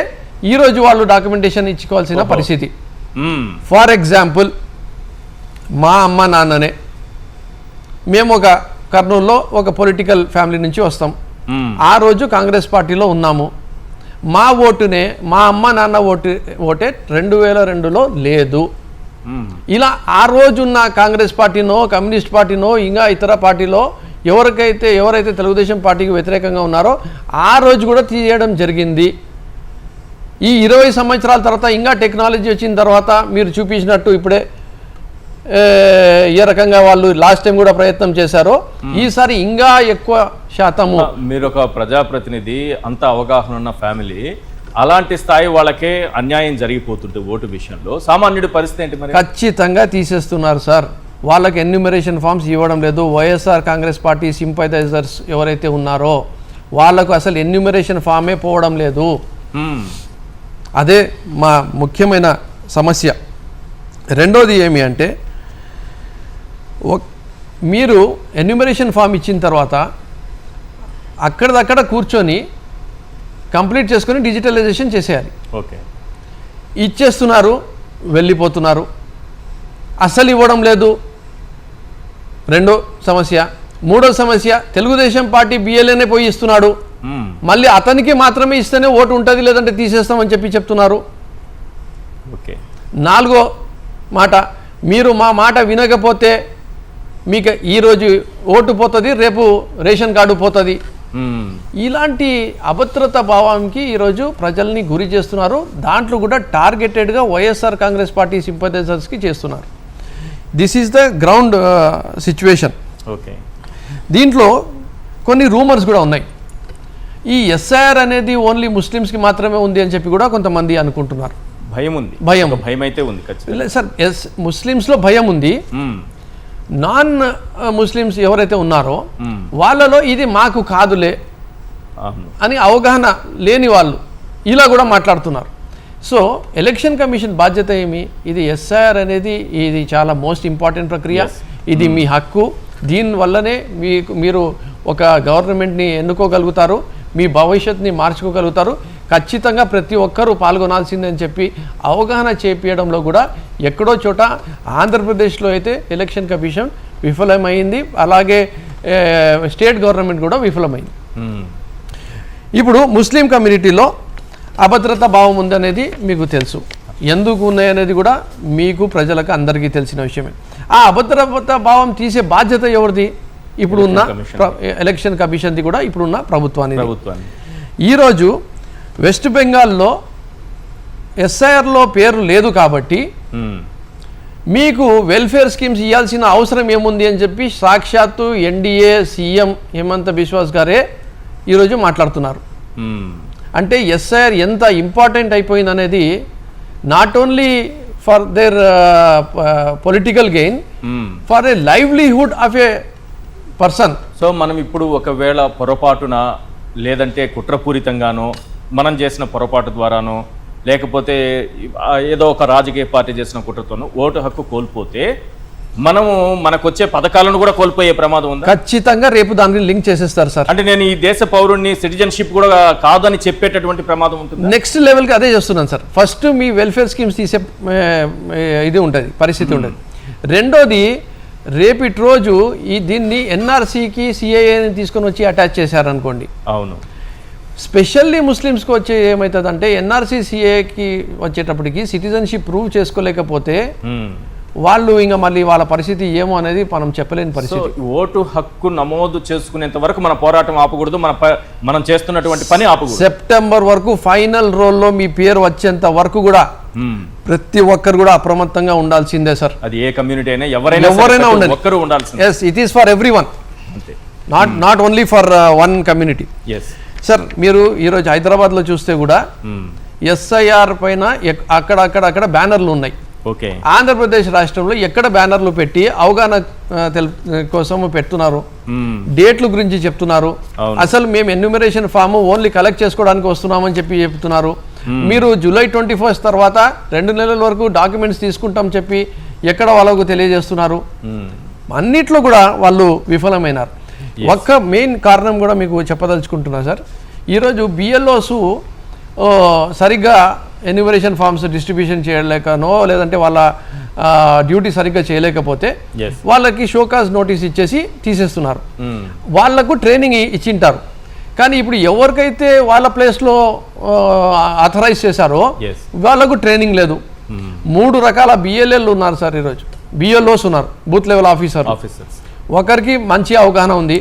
ఈరోజు వాళ్ళు డాక్యుమెంటేషన్ ఇచ్చుకోవాల్సిన పరిస్థితి. ఫర్ ఎగ్జాంపుల్, మా అమ్మ నాన్ననే మేము ఒక కర్నూలులో ఒక పొలిటికల్ ఫ్యామిలీ నుంచి వస్తాం. ఆ రోజు కాంగ్రెస్ పార్టీలో ఉన్నాము. మా ఓటునే మా అమ్మ నాన్న ఓటే 2002లో లేదు. ఇలా ఆ రోజున్న కాంగ్రెస్ పార్టీనో కమ్యూనిస్ట్ పార్టీనో ఇంకా ఇతర పార్టీలో ఎవరైతే తెలుగుదేశం పార్టీకి వ్యతిరేకంగా ఉన్నారో ఆ రోజు కూడా తీయడం జరిగింది. ఈ 20 సంవత్సరాల తర్వాత ఇంకా టెక్నాలజీ వచ్చిన తర్వాత మీరు చూపించినట్టు ఇప్పుడే ఏ రకంగా వాళ్ళు లాస్ట్ టైం కూడా ప్రయత్నం చేశారో ఈసారి ఇంకా ఎక్కువ శాతము. మీరు ఒక ప్రజాప్రతినిధి, అంత అవగాహన ఉన్న ఫ్యామిలీ, అలాంటి స్థాయి వాళ్ళకే అన్యాయం జరిగిపోతుంటే ఓటు విషయంలో సామాన్యుడి పరిస్థితి ఏంటి మరి? ఖచ్చితంగా తీసేస్తున్నారు సార్. వాళ్ళకి ఎన్యూమరేషన్ ఫామ్స్ ఇవ్వడం లేదు. వైఎస్ఆర్ కాంగ్రెస్ పార్టీ సింపథైజర్స్ ఎవరైతే ఉన్నారో వాళ్ళకు అసలు ఎన్యూమరేషన్ ఫామే పోవడం లేదు. అదే మా ముఖ్యమైన సమస్య. రెండోది ఏమి అంటే, మీరు ఎన్యూమరేషన్ ఫామ్ ఇచ్చిన తర్వాత అక్కడదక్కడ కూర్చొని కంప్లీట్ చేసుకొని డిజిటలైజేషన్ చేసేయాలి. ఓకే, ఇచ్చేస్తున్నారు, వెళ్ళిపోతున్నారు, అసలు ఇవ్వడం లేదు. రెండో సమస్య. మూడో సమస్య, తెలుగుదేశం పార్టీ బిఎల్ఏనే పోయి ఇస్తున్నాడు, మళ్ళీ అతనికి మాత్రమే ఇస్తేనే ఓటు ఉంటుంది, లేదంటే తీసేస్తామని చెప్తున్నారు. ఓకే. నాలుగో మాట, మీరు మా మాట వినకపోతే మీకు ఈరోజు ఓటు పోతుంది, రేపు రేషన్ కార్డు పోతుంది. ఇలాంటి అభద్రతా భావానికి ఈరోజు ప్రజల్ని గురి చేస్తున్నారు. దాంట్లో కూడా టార్గెటెడ్గా వైఎస్ఆర్ కాంగ్రెస్ పార్టీ సింపథైజర్స్కి చేస్తున్నారు. This is the ground situation. Okay. దీంట్లో కొన్ని రూమర్స్ కూడా ఉన్నాయి. ఈ ఎస్ఐఆర్ అనేది ఓన్లీ ముస్లిమ్స్కి మాత్రమే ఉంది అని చెప్పి కూడా కొంతమంది అనుకుంటున్నారు. భయం ఉంది, భయం అయితే ఉంది ఖచ్చితంగా సార్. ముస్లిమ్స్లో భయం ఉంది. నాన్ ముస్లిమ్స్ ఎవరైతే ఉన్నారో వాళ్ళలో ఇది మాకు కాదులే అని అవగాహన లేని వాళ్ళు ఇలా కూడా మాట్లాడుతున్నారు. సో ఎలక్షన్ కమిషన్ బాధ్యత ఏమి? ఇది ఎస్ఐఆర్ అనేది ఇది చాలా మోస్ట్ ఇంపార్టెంట్ ప్రక్రియ. ఇది మీ హక్కు. దీనివల్లనే మీరు ఒక గవర్నమెంట్ని ఎన్నుకోగలుగుతారు, మీ భవిష్యత్తుని మార్చుకోగలుగుతారు. ఖచ్చితంగా ప్రతి ఒక్కరూ పాల్గొనాల్సిందని చెప్పి అవగాహన చేపించడంలో కూడా ఎక్కడో చోట ఆంధ్రప్రదేశ్లో అయితే ఎలక్షన్ కమిషన్ విఫలమైంది, అలాగే స్టేట్ గవర్నమెంట్ కూడా విఫలమైంది. ఇప్పుడు ముస్లిం కమ్యూనిటీలో అభద్రతా భావం ఉందనేది మీకు తెలుసు. ఎందుకు ఉన్నాయనేది కూడా మీకు ప్రజలకు అందరికీ తెలిసిన విషయమే. ఆ అభద్రతా భావం తీసే బాధ్యత ఎవరిది? ఇప్పుడున్న ఎలక్షన్ కమిషన్ది కూడా ఇప్పుడున్న ప్రభుత్వాన్ని. ఈరోజు వెస్ట్ బెంగాల్లో ఎస్ఐఆర్లో పేరు లేదు కాబట్టి మీకు వెల్ఫేర్ స్కీమ్స్ ఇవ్వాల్సిన అవసరం ఏముంది అని చెప్పి సాక్షాత్తు ఎన్డీఏ సీఎం హేమంత్ బిశ్వాస్ గారే ఈరోజు మాట్లాడుతున్నారు. అంటే ఎస్ఐఆర్ ఎంత ఇంపార్టెంట్ అయిపోయింది అనేది not only for their political gain, for a livelihood of A person. So మనం ఇప్పుడు ఒకవేళ పొరపాటున లేదంటే కుట్రపూరితంగానో మనం చేసిన పొరపాటు ద్వారానో లేకపోతే ఏదో ఒక రాజకీయ పార్టీ చేసిన కుట్రతోనో ఓటు హక్కు కోల్పోతే మనము మనకు వచ్చే పథకాలను కూడా కోల్పోయే ప్రమాదం ఉంది. ఖచ్చితంగా రేపు దాన్ని లింక్ చేసేస్తారు సార్. అంటే నేను ఈ దేశ పౌరుడిని, సిటిజన్షిప్ కూడా కాదని చెప్పేటటువంటి ప్రమాదం ఉంటుంది. నెక్స్ట్ లెవెల్కి అదే చేస్తున్నాను సార్. ఫస్ట్ మీ వెల్ఫేర్ స్కీమ్స్ తీసే ఇది ఉంటుంది, పరిస్థితి ఉంటుంది. రెండోది, రేపటి రోజు దీన్ని ఎన్ఆర్సీకి సిఐఏని తీసుకొని వచ్చి అటాచ్ చేశారనుకోండి. అవును. స్పెషల్లీ ముస్లిమ్స్కి వచ్చే ఏమవుతుందంటే ఎన్ఆర్సీ సిఏకి వచ్చేటప్పటికి సిటిజన్షిప్ ప్రూవ్ చేసుకోలేకపోతే వాళ్ళు ఇంకా మళ్ళీ వాళ్ళ పరిస్థితి ఏమో అనేది మనం చెప్పలేని పరిస్థితి. ఓటు హక్కు నమోదు చేసుకునేంత వరకు మన పోరాటం ఆపకూడదు, మనం చేస్తున్నటువంటి పని ఆపకూడదు. సెప్టెంబర్ వరకు ఫైనల్ రోల్లో మీ పేరు వచ్చేంత వరకు కూడా ప్రతి ఒక్కరు కూడా అప్రమత్తంగా ఉండాల్సిందే సార్. అది ఏ కమ్యూనిటీ అయినా ఎవరైనా ఉండాల్సిందే. Yes, it is for everyone, not only for one community. Sir, మీరు ఈరోజు హైదరాబాద్లో చూస్తే కూడా ఎస్ఐఆర్ పైన అక్కడ బ్యానర్లు ఉన్నాయి. ఆంధ్రప్రదేశ్ రాష్ట్రంలో ఎక్కడ బ్యానర్లు పెట్టి అవగాహన కోసం పెడుతున్నారు, డేట్ల గురించి చెప్తున్నారు. అసలు మేము ఎన్యూమరేషన్ ఫామ్ ఓన్లీ కలెక్ట్ చేసుకోవడానికి వస్తున్నామని చెప్పి చెప్తున్నారు. మీరు జూలై 21 తర్వాత 2 నెలల వరకు డాక్యుమెంట్స్ తీసుకుంటాం చెప్పి ఎక్కడ వాళ్ళకు తెలియజేస్తున్నారు. అన్నిట్లో కూడా వాళ్ళు విఫలమైనారు. ఒక్క మెయిన్ కారణం కూడా మీకు చెప్పదలుచుకుంటున్నా సార్. ఈరోజు బిఎల్ఓస్ సరిగ్గా ఎన్యూమరేషన్ ఫామ్స్ డిస్ట్రిబ్యూషన్ చేయలేకనో లేదంటే వాళ్ళ డ్యూటీ సరిగ్గా చేయలేకపోతే వాళ్ళకి షోకాజ్ నోటీస్ ఇచ్చేసి తీసేస్తున్నారు. వాళ్లకు ట్రైనింగ్ ఇచ్చింటారు. కానీ ఇప్పుడు ఎవరికైతే వాళ్ళ ప్లేస్లో ఆథరైజ్ చేశారో వాళ్ళకు ట్రైనింగ్ లేదు. 3 రకాల బిఎల్ఏలు ఉన్నారు సార్. ఈరోజు బిఎల్ఓస్ ఉన్నారు, బూత్ లెవెల్ ఆఫీసర్స్. ఒకరికి మంచి అవగాహన ఉంది,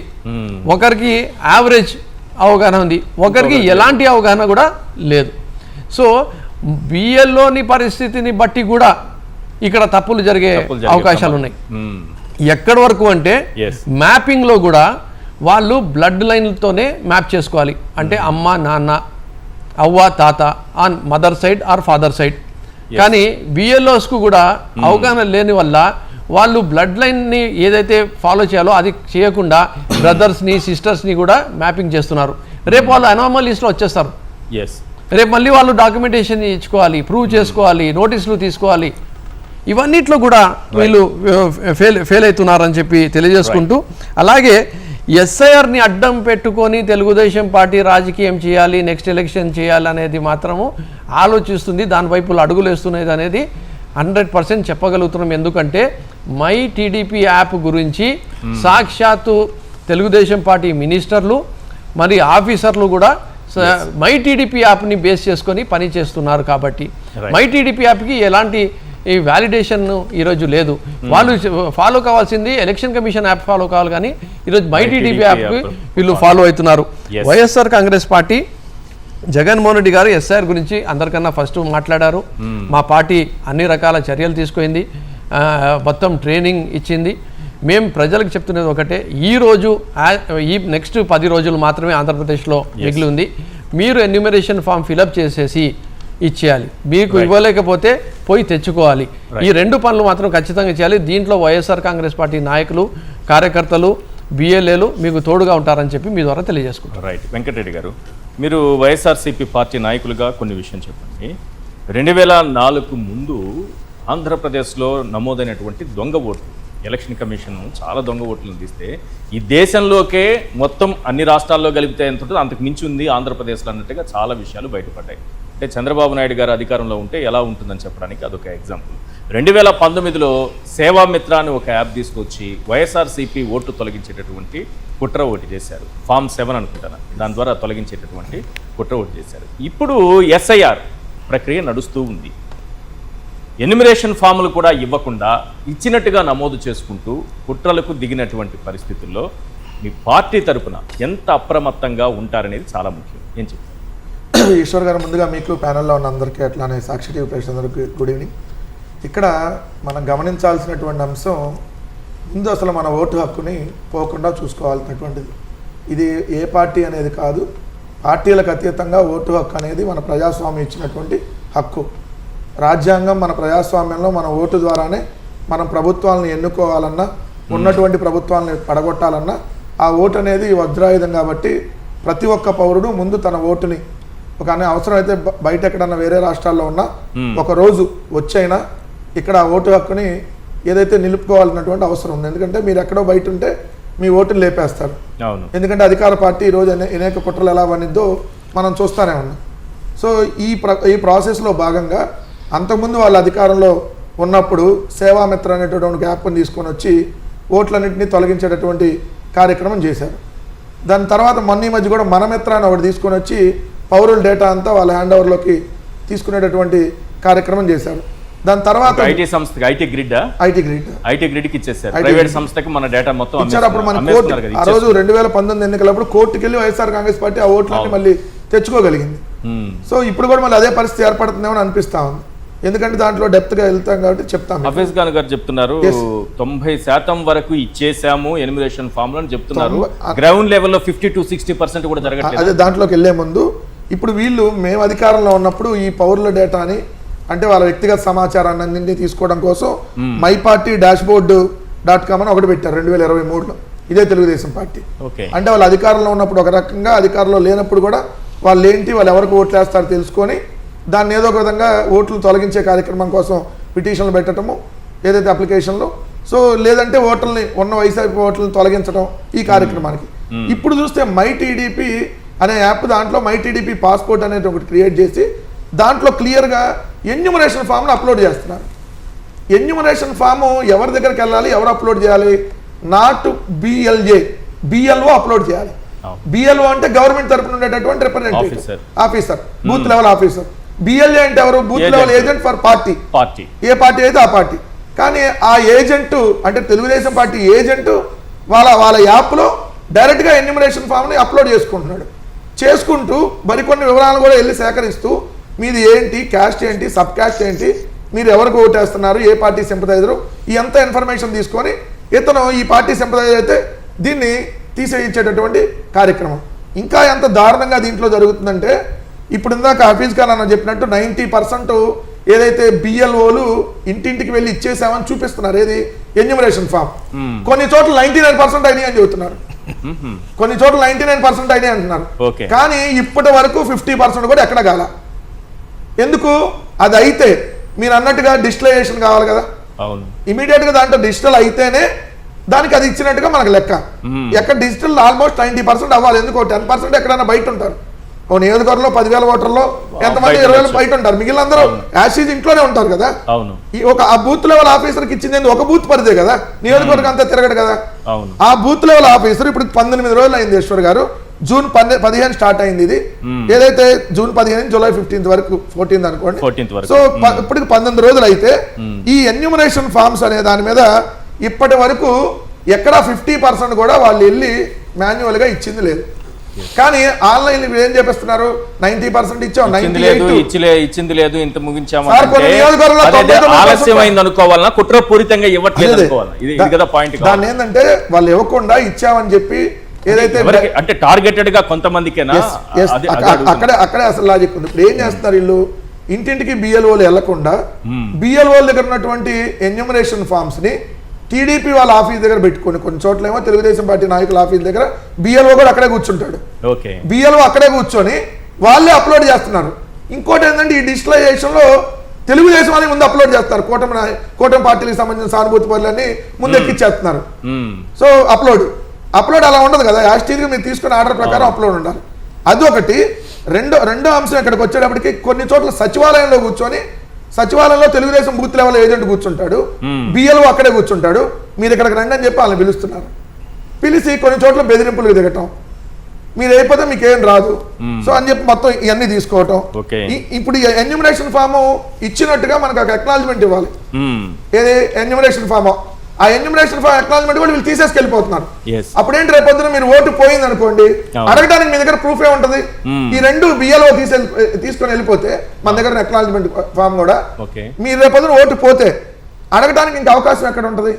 ఒకరికి యావరేజ్ అవగాహన ఉంది, ఒకరికి ఎలాంటి అవగాహన కూడా లేదు. సో బిఎల్ఓని పరిస్థితిని బట్టి కూడా ఇక్కడ తప్పులు జరిగే అవకాశాలు ఉన్నాయి. మ్మ్. ఎక్కడి వరకు అంటే Yes. మ్యాపింగ్లో కూడా వాళ్ళు బ్లడ్ లైన్తోనే మ్యాప్ చేసుకోవాలి. అంటే అమ్మ నాన్న అవ్వ తాత on mother side or father side. కానీ బిఎల్ఓస్కు కూడా అవగాహన లేని వల్ల వాళ్ళు బ్లడ్ లైన్ని ఏదైతే ఫాలో చేయాలో అది చేయకుండా బ్రదర్స్ని సిస్టర్స్ని కూడా మ్యాపింగ్ చేస్తున్నారు. రేపు వాళ్ళు అనామలీస్లో వచ్చేస్తారు. ఎస్ రేపు మళ్ళీ వాళ్ళు డాక్యుమెంటేషన్ ఇచ్చుకోవాలి, ప్రూవ్ చేసుకోవాలి, నోటీసులు తీసుకోవాలి. ఇవన్నిట్లో కూడా వీళ్ళు ఫెయిల్ అవుతున్నారని చెప్పి తెలియజేసుకుంటూ, అలాగే ఎస్ఐఆర్ని అడ్డం పెట్టుకొని తెలుగుదేశం పార్టీ రాజకీయం చేయాలి, నెక్స్ట్ ఎలక్షన్ చేయాలి అనేది మాత్రము ఆలోచిస్తుంది, దానివైపు అడుగులు వేస్తున్నది అనేది 100% చెప్పగలుగుతున్నాం. ఎందుకంటే మై టీడీపీ యాప్ గురించి సాక్షాత్తు తెలుగుదేశం పార్టీ మినిస్టర్లు మరి ఆఫీసర్లు కూడా మై టీడీపీ యాప్ని బేస్ చేసుకొని పని చేస్తున్నారు. కాబట్టి మై టీడీపీ యాప్కి ఎలాంటి ఈ వ్యాలిడేషన్ ఈరోజు లేదు. వాళ్ళు ఫాలో కావాల్సింది ఎలక్షన్ కమిషన్ యాప్ ఫాలో కావాలి, కానీ ఈరోజు మై టీడీపీ యాప్కి వీళ్ళు ఫాలో అవుతున్నారు. వైఎస్ఆర్ కాంగ్రెస్ పార్టీ జగన్మోహన్ రెడ్డి గారు ఎస్ఐఆర్ గురించి అందరికన్నా ఫస్ట్ మాట్లాడారు. మా పార్టీ అన్ని రకాల చర్యలు తీసుకుంది, మొత్తం ట్రైనింగ్ ఇచ్చింది. మేము ప్రజలకు చెప్తున్నది ఒకటే, ఈ నెక్స్ట్ 10 రోజులు మాత్రమే ఆంధ్రప్రదేశ్లో మిగిలి ఉంది. మీరు ఎన్యూమరేషన్ ఫామ్ ఫిలప్ చేసేసి ఇచ్చేయాలి. మీకు ఇవ్వలేకపోతే పోయి తెచ్చుకోవాలి. ఈ 2 పనులు మాత్రం ఖచ్చితంగా చేయాలి. దీంట్లో వైఎస్ఆర్ కాంగ్రెస్ పార్టీ నాయకులు, కార్యకర్తలు, బిఎల్ఏలు మీకు తోడుగా ఉంటారని చెప్పి మీ ద్వారా తెలియజేసుకుంటారు. రైట్. వెంకటరెడ్డి గారు, మీరు వైఎస్ఆర్సీపీ పార్టీ నాయకులుగా కొన్ని విషయం చెప్పండి. 2004 ముందు ఆంధ్రప్రదేశ్లో నమోదైనటువంటి దొంగ ఓట్లు, ఎలక్షన్ కమిషన్ చాలా దొంగ ఓట్లను తీస్తే ఈ దేశంలోకే మొత్తం అన్ని రాష్ట్రాల్లో కలిపితే ఎంత ఉంటుందో అంతకు మించి ఉంది ఆంధ్రప్రదేశ్లో అన్నట్టుగా చాలా విషయాలు బయటపడ్డాయి. అంటే చంద్రబాబు నాయుడు గారు అధికారంలో ఉంటే ఎలా ఉంటుందని చెప్పడానికి అదొక ఎగ్జాంపుల్. 2019లో సేవామిత్ర అని ఒక యాప్ తీసుకొచ్చి వైఎస్ఆర్సీపీ ఓట్లు తొలగించేటటువంటి కుట్ర ఓటు చేశారు. ఫామ్ 7 అనుకుంటాను, దాని ద్వారా తొలగించేటటువంటి కుట్ర ఓటు చేశారు. ఇప్పుడు ఎస్ఐఆర్ ప్రక్రియ నడుస్తూ ఉంది. ఎన్యూమరేషన్ ఫాములు కూడా ఇవ్వకుండా ఇచ్చినట్టుగా నమోదు చేసుకుంటూ కుట్రలకు దిగినటువంటి పరిస్థితుల్లో మీ పార్టీ తరపున ఎంత అప్రమత్తంగా ఉంటారనేది చాలా ముఖ్యం. ఏం చెప్తారు? ఈశ్వర్ గారు, ముందుగా మీకు ప్యానెల్లో ఉన్న అందరికీ, అట్లానే సాక్షి టీవీ ప్రేక్షకులందరికీ గుడ్ ఈవినింగ్. ఇక్కడ మనం గమనించాల్సినటువంటి అంశం, ముందు అసలు మన ఓటు హక్కుని పోకుండా చూసుకోవాల్సినటువంటిది. ఇది ఏ పార్టీ అనేది కాదు, పార్టీలకు అతీతంగా ఓటు హక్కు అనేది మన ప్రజాస్వామ్యం ఇచ్చినటువంటి హక్కు. రాజ్యాంగం మన ప్రజాస్వామ్యంలో మన ఓటు ద్వారానే మనం ప్రభుత్వాలను ఎన్నుకోవాలన్నా, ఉన్నటువంటి ప్రభుత్వాలను పడగొట్టాలన్నా ఆ ఓటు అనేది వజ్రాయుధం. కాబట్టి ప్రతి ఒక్క పౌరుడు ముందు తన ఓటుని ఒక అవసరమైతే బయట ఎక్కడన్నా వేరే రాష్ట్రాల్లో ఉన్నా ఒక రోజు వచ్చైనా ఇక్కడ ఓటు హక్కుని ఏదైతే నిలుపుకోవాలన్నటువంటి అవసరం ఉంది. ఎందుకంటే మీరు ఎక్కడో బయట ఉంటే మీ ఓటుని లేపేస్తారు. ఎందుకంటే అధికార పార్టీ ఈరోజు అనేక కుట్రలు ఎలా పనిద్దో మనం చూస్తూనే ఉన్నాం. సో ఈ ప్రాసెస్లో భాగంగా అంతకుముందు వాళ్ళ అధికారంలో ఉన్నప్పుడు సేవామిత్ర అనేటటువంటి యాప్ని తీసుకొని వచ్చి ఓట్లన్నింటినీ తొలగించేటటువంటి కార్యక్రమం చేశారు. దాని తర్వాత మొన్న ఈ మధ్య కూడా మనమిత్ర అని ఒకటి తీసుకొని వచ్చి పౌరుల డేటా అంతా వాళ్ళ హ్యాండ్ ఓవర్లోకి తీసుకునేటటువంటి కార్యక్రమం చేశారు. దాని తర్వాత ఐటీ గ్రిడ్కి ఇచ్చేసారు, ప్రైవేట్ సంస్థకి మన డేటా మొత్తం ఇచ్చారు. అప్పుడు మన కోర్టు ఆ రోజు 2019 ఎన్నికలప్పుడు కోర్టుకి వెళ్ళి వైఎస్ఆర్ కాంగ్రెస్ పార్టీ ఆ ఓట్లన్నీ మళ్ళీ తెచ్చుకోగలిగింది. సో ఇప్పుడు కూడా మళ్ళీ అదే పరిస్థితి ఏర్పడుతుందేమో అనిపిస్తా ఉంది. ఎందుకంటే దాంట్లో డెప్త్ గా వెళ్తాం కాబట్టి చెప్తాం. హఫీజ్ ఖాన్ గారు చెప్తున్నారు 90% వరకు ఇచ్చేసాము ఎన్యూమరేషన్ ఫామ్ అని చెప్తున్నారు. గ్రౌండ్ లెవెల్లో 50 to 60% కూడా జరగట్లేదు. అదే దాంట్లోకి వెళ్లే ముందు ఇప్పుడు వీళ్ళు మేము అధికారంలో ఉన్నప్పుడు ఈ పౌరుల డేటాని, అంటే వాళ్ళ వ్యక్తిగత సమాచారాన్ని అన్నింటినీ తీసుకోవడం కోసం myparty-dashboard.com అని ఒకటి పెట్టారు 2023లో. ఇదే తెలుగుదేశం పార్టీ. అంటే వాళ్ళు అధికారంలో ఉన్నప్పుడు ఒక రకంగా, అధికారంలో లేనప్పుడు కూడా వాళ్ళు ఏంటి, వాళ్ళు ఎవరికి ఓట్లు వేస్తారో తెలుసుకొని దాన్ని ఏదో ఒక విధంగా ఓట్లు తొలగించే కార్యక్రమం కోసం పిటిషన్లు పెట్టడము, ఏదైతే అప్లికేషన్లు, సో లేదంటే ఓట్లని ఉన్న వైసీపీ ఓట్లను తొలగించడం ఈ కార్యక్రమానికి. ఇప్పుడు చూస్తే మై టీడీపీ అనే యాప్, దాంట్లో మై టీడీపీ పాస్పోర్ట్ అనేది ఒకటి క్రియేట్ చేసి దాంట్లో క్లియర్గా ఎన్యూమరేషన్ ఫామ్ను అప్లోడ్ చేస్తున్నారు. ఎన్యూమరేషన్ ఫాము ఎవరి దగ్గరికి వెళ్ళాలి, ఎవరు అప్లోడ్ చేయాలి? నాట్ బిఎల్ఓ అప్లోడ్ చేయాలి. బిఎల్ఓ అంటే గవర్నమెంట్ తరపున ఉండేటటువంటి representative officer, booth level officer. BLA అంటే ఎవరు? Booth level agent for party. A party అయితే ఆ పార్టీ. కానీ ఆ ఏజెంటు అంటే తెలుగుదేశం పార్టీ ఏజెంటు వాళ్ళ యాప్లో డైరెక్ట్గా ఎన్యూమరేషన్ ఫామ్ని అప్లోడ్ చేసుకుంటూ మరికొన్ని వివరాలు కూడా వెళ్ళి సేకరిస్తూ మీది ఏంటి, క్యాస్ట్ ఏంటి, సబ్ క్యాస్ట్ ఏంటి, మీరు ఎవరికి ఓటేస్తున్నారు, ఏ పార్టీ సింపథైజరు, ఈ అంత ఇన్ఫర్మేషన్ తీసుకొని ఇతను ఈ పార్టీ సింపథైజర్ అయితే దీన్ని తీసేయించేటటువంటి కార్యక్రమం. ఇంకా ఎంత దారుణంగా దీంట్లో జరుగుతుందంటే, ఇప్పుడు ఇందాక హఫీజ్ ఖాన్ అన్న చెప్పినట్టు 90% ఏదైతే బిఎల్ఓలు ఇంటింటికి వెళ్ళి ఇచ్చేసామని చూపిస్తున్నారు, ఏది ఎన్యూమరేషన్ ఫామ్. కొన్ని చోట్ల 99% అయినాయి అని చెబుతున్నారు, కొన్ని చోట్ల 99% అయినాయి అంటున్నారు. కానీ ఇప్పటి వరకు 50% కూడా ఎక్కడ కాల. ఎందుకు? అది అయితే మీరు అన్నట్టుగా డిజిటలైజేషన్ కావాలి కదా, ఇమీడియట్ గా దాంట్లో డిజిటల్ అయితేనే దానికి అది ఇచ్చినట్టుగా మనకు లెక్క. ఎక్కడ డిజిటల్ ఆల్మోస్ట్ 90% అవ్వాలి. ఎందుకు 10% ఎక్కడైనా బయట ఉంటారు. ఓ నియోజకవర్గంలో 10,000 ఓటర్లో ఎంతమంది 20,000 బయట ఉంటారు, మిగిలిన అందరూ యాసిడ్ ఇంట్లోనే ఉంటారు కదా. ఈ ఆ బూత్ లెవెల్ ఆఫీసర్కి ఇచ్చింది ఒక బూత్ పరిదే కదా, నియోజకవర్గం అంతా తిరగడు కదా. ఆ బూత్ లెవెల్ ఆఫీసర్ ఇప్పుడు 19 రోజులు అయింది ఈశ్వర్ గారు. జూన్ 15 స్టార్ట్ అయింది ఇది, ఏదైతే జూన్ 15 జూలై 15 వరకు 14 అనుకోండి. సో ఇప్పటికి 19 రోజులు అయితే ఈ ఎన్యూమరేషన్ ఫార్మ్స్ అనే దాని మీద ఇప్పటి వరకు ఎక్కడ 50% కూడా వాళ్ళు వెళ్ళి మాన్యువల్ గా ఇచ్చింది లేదు. కానీ ఆన్లైన్ ఏం చేపిస్తున్నారు, 90% ఇచ్చాం, 98 ఇచ్చింది లేదు, ఇంత ముగించాము, ఆలస్యమైంది అనుకోవాలన్నా, కుట్రపూరితంగా ఇవ్వట్లేదు. దాన్ని ఏంటంటే వాళ్ళు ఇవ్వకుండా ఇచ్చామని చెప్పి ఏదైతే అంటే టార్గెటెడ్ గా కొంతమందికేనా, అక్కడే అసలు లాజిక్ ఉంది. ఇప్పుడు ఏం చేస్తున్నారు వీళ్ళు, ఇంటింటికి బిఎల్ఓలు వెళ్లకుండా బిఎల్ఓల దగ్గర ఉన్నటువంటి ఎన్యూమరేషన్ ఫార్మ్స్ ని టీడీపీ వాళ్ళ ఆఫీస్ దగ్గర పెట్టుకొని, కొన్ని చోట్ల ఏమో తెలుగుదేశం పార్టీ నాయకుల ఆఫీస్ దగ్గర బిఎల్ఓ కూడా అక్కడే కూర్చుంటాడు. బిఎల్ఓ అక్కడే కూర్చొని వాళ్ళే అప్లోడ్ చేస్తున్నారు. ఇంకోటి ఏంటంటే ఈ డిజిటలైజేషన్ లో తెలుగుదేశం అని ముందు అప్లోడ్ చేస్తారు, కూటమి పార్టీలకు సంబంధించిన సానుభూతి పనులన్నీ ముందు ఎక్కిచ్చేస్తున్నారు. సో అప్లోడ్ అలా ఉండదు కదా, యాస్టీగా మీరు తీసుకున్న ఆర్డర్ ప్రకారం అప్లోడ్ ఉండాలి. అదొకటి. రెండో అంశం ఇక్కడికి వచ్చేటప్పటికి కొన్ని చోట్ల సచివాలయంలో కూర్చొని, సచివాలయంలో తెలుగుదేశం బూత్ లెవెల్ ఏజెంట్ కూర్చుంటాడు, బిఎల్ఓ అక్కడే కూర్చుంటాడు, మీరు ఇక్కడికి రండి అని చెప్పి వాళ్ళని పిలుస్తున్నారు. పిలిచి కొన్ని చోట్ల బెదిరింపులకు దిగటం, మీరు అయిపోతే మీకు ఏం రాదు సో అని చెప్పి మొత్తం ఇవన్నీ తీసుకోవటం. ఇప్పుడు ఎన్యూమరేషన్ ఫామ్ ఇచ్చినట్టుగా మనకు ఒక అక్నాలజ్మెంట్ ఇవ్వాలి, ఏది ఎన్యూమరేషన్ ఫామ్. ఆ ఎన్యూమరేషన్ ఫామ్ అక్నాలజ్మెంట్ కూడా వీళ్ళు తీసేసుకెళ్ళిపోతున్నారు. అప్పుడేంటి, రేపొద్దున మీరు ఓటు పోయింది అనుకోండి, అడగడానికి మీ దగ్గర ప్రూఫ్ ఏ ఉంటది. ఈ రెండు బిఎల్ఓ తీసుకొని వెళ్ళిపోతే మన దగ్గర అక్నాలజ్మెంట్ ఫామ్ కూడా, మీరు రేపొద్దున ఓటు పోతే అడగడానికి ఇంకా అవకాశం ఎక్కడ ఉంటది.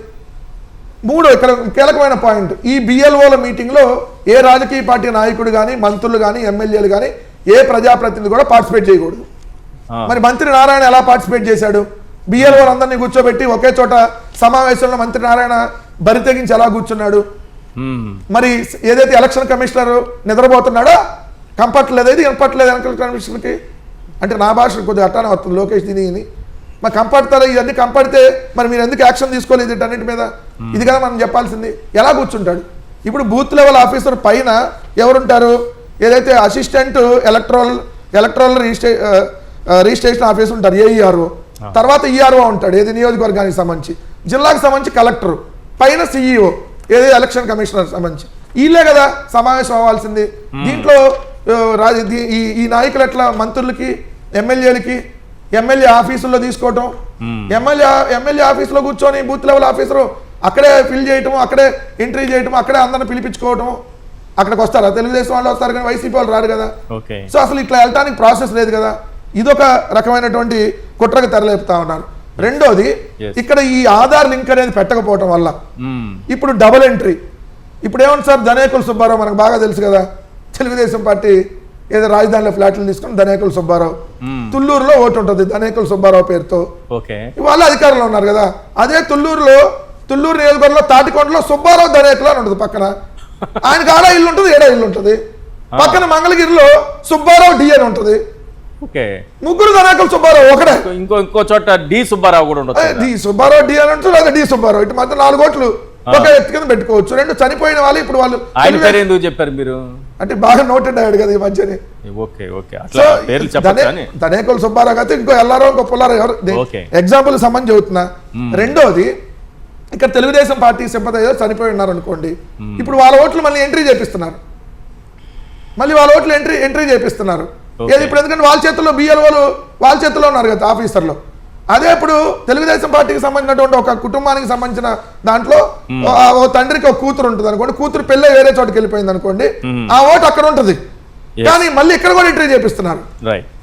ఇక్కడ కీలకమైన పాయింట్, ఈ బిఎల్ఓల మీటింగ్ లో ఏ రాజకీయ పార్టీ నాయకుడు కానీ, మంత్రులు కానీ, ఎమ్మెల్యేలు కానీ, ఏ ప్రజాప్రతినిధి కూడా పార్టిసిపేట్ చేయకూడదు. మరి మంత్రి నారాయణ ఎలా పార్టిసిపేట్ చేశాడు? బిఎల్ఓ అందరినీ కూర్చోబెట్టి ఒకే చోట సమావేశంలో మంత్రి నారాయణ బరి తెగించి ఎలా కూర్చున్నాడు? మరి ఏదైతే ఎలక్షన్ కమిషనర్ నిద్రపోతున్నాడో కంఫర్ట్ లేదు, ఇది కంఫర్ట్ లేదు ఎలక్షన్ కమిషనర్కి. అంటే నా భాష కొద్దిగా అట్టానే వస్తుంది లోకేష్ దీని, మరి కంపడతారా? ఇవన్నీ కంపడితే మరి మీరు ఎందుకు యాక్షన్ తీసుకోలేదు వీటన్నిటి మీద? ఇది కదా మనం చెప్పాల్సింది. ఎలా కూర్చుంటాడు? ఇప్పుడు బూత్ లెవెల్ ఆఫీసర్ పైన ఎవరుంటారు? ఏదైతే అసిస్టెంట్ ఎలక్ట్రల్ రిజిస్ట్రేషన్ ఆఫీసర్ ఉంటారు, ఏఈఆర్ఓ. తర్వాత ఈఆర్ఓ ఉంటాడు, ఏది నియోజకవర్గానికి సంబంధించి, జిల్లాకు సంబంధించి కలెక్టర్, పైన సిఇఓ, ఏది ఎలక్షన్ కమిషనర్ సంబంధించి. వీళ్ళే కదా సమావేశం అవ్వాల్సింది. దీంట్లో ఈ నాయకులు ఎట్లా మంత్రులకి, ఎమ్మెల్యేలకి, ఎమ్మెల్యే ఆఫీసుల్లో తీసుకోవటం, ఎమ్మెల్యే ఆఫీసులో కూర్చొని బూత్ లెవెల్ ఆఫీసరు అక్కడే ఫిల్ చేయటం, అక్కడే ఎంట్రీ చేయటం, అక్కడే అందరిని పిలిపించుకోవటం. అక్కడికి వస్తారా? తెలుగుదేశం వాళ్ళు వస్తారు కానీ వైసీపీ వాళ్ళు రారు కదా. సో అసలు ఇట్లా వెళ్ళటానికి ప్రాసెస్ లేదు కదా. ఇదొక రకమైనటువంటి కుట్రకు తెరలేపుతా ఉన్నారు. రెండోది, ఇక్కడ ఈ ఆధార్ లింక్ అనేది పెట్టకపోవటం వల్ల ఇప్పుడు డబుల్ ఎంట్రీ. ఇప్పుడు ఏమన్నా సార్, ధనేకుల సుబ్బారావు మనకు బాగా తెలుసు కదా, తెలుగుదేశం పార్టీ ఏదో రాజధానిలో ఫ్లాట్లు తీసుకుని ధనేకుల సుబ్బారావు, తుళ్ళూరులో ఓటు ఉంటుంది ధనేకుల సుబ్బారావు పేరుతో, వాళ్ళు అధికారంలో ఉన్నారు కదా. అదే తుళ్ళూరు నియోజకవర్గంలో తాటికొండలో సుబ్బారావు ధనేకులు అని ఉంటుంది పక్కన. ఆయనకు ఆడ ఇల్లు ఉంటుంది, ఏడా ఇల్లు ఉంటుంది. పక్కన మంగళగిరిలో సుబ్బారావు డి అని ఉంటుంది. ముగ్గురు ధనేకుల సుబ్బారావు ఒకటే. ఇంకో చోట డి సుబ్బారావు కూడా ఉంటుంది, డి సుబ్బారావు డి అని ఉంటుంది, అదే డి సుబ్బారావు. ఇటు మధ్య 4 ఓట్లు ఒక వ్యక్తి కింద పెట్టుకోవచ్చు. రెండు చనిపోయిన వాళ్ళు ఇప్పుడు వాళ్ళు ఎందుకు చెప్పారు మీరు అంటే బాగా నోటెడ్ అయ్యాడు కదా ఈ మధ్యనే. ధనేకుల సుబ్బారావు అయితే ఇంకో ఎల్లారో ఇంకో పుల్లారో ఎవరు ఎగ్జాంపుల్ సంబంధించి చెబుతున్నా. రెండోది, ఇక్కడ తెలుగుదేశం పార్టీ సింపథైజర్ చనిపోయి ఉన్నారు అనుకోండి, ఇప్పుడు వాళ్ళ ఓట్లు మళ్ళీ ఎంట్రీ చేపిస్తున్నారు, ఎంట్రీ చేపిస్తున్నారు. ఏది ఇప్పుడు, ఎందుకంటే వాళ్ళ చేతుల్లో బిఎల్ఓలు వాళ్ళ చేతుల్లో ఉన్నారు కదా ఆఫీసర్లు. అదే ఇప్పుడు తెలుగుదేశం పార్టీకి సంబంధించినటువంటి ఒక కుటుంబానికి సంబంధించిన దాంట్లో ఓ తండ్రికి ఒక కూతురు ఉంటుంది అనుకోండి, కూతురు పెళ్ళి వేరే చోటుకి వెళ్ళిపోయింది అనుకోండి, ఆ ఓటు అక్కడ ఉంటుంది, కానీ మళ్ళీ ఇక్కడ కూడా ఎంట్రీ చేపిస్తున్నారు.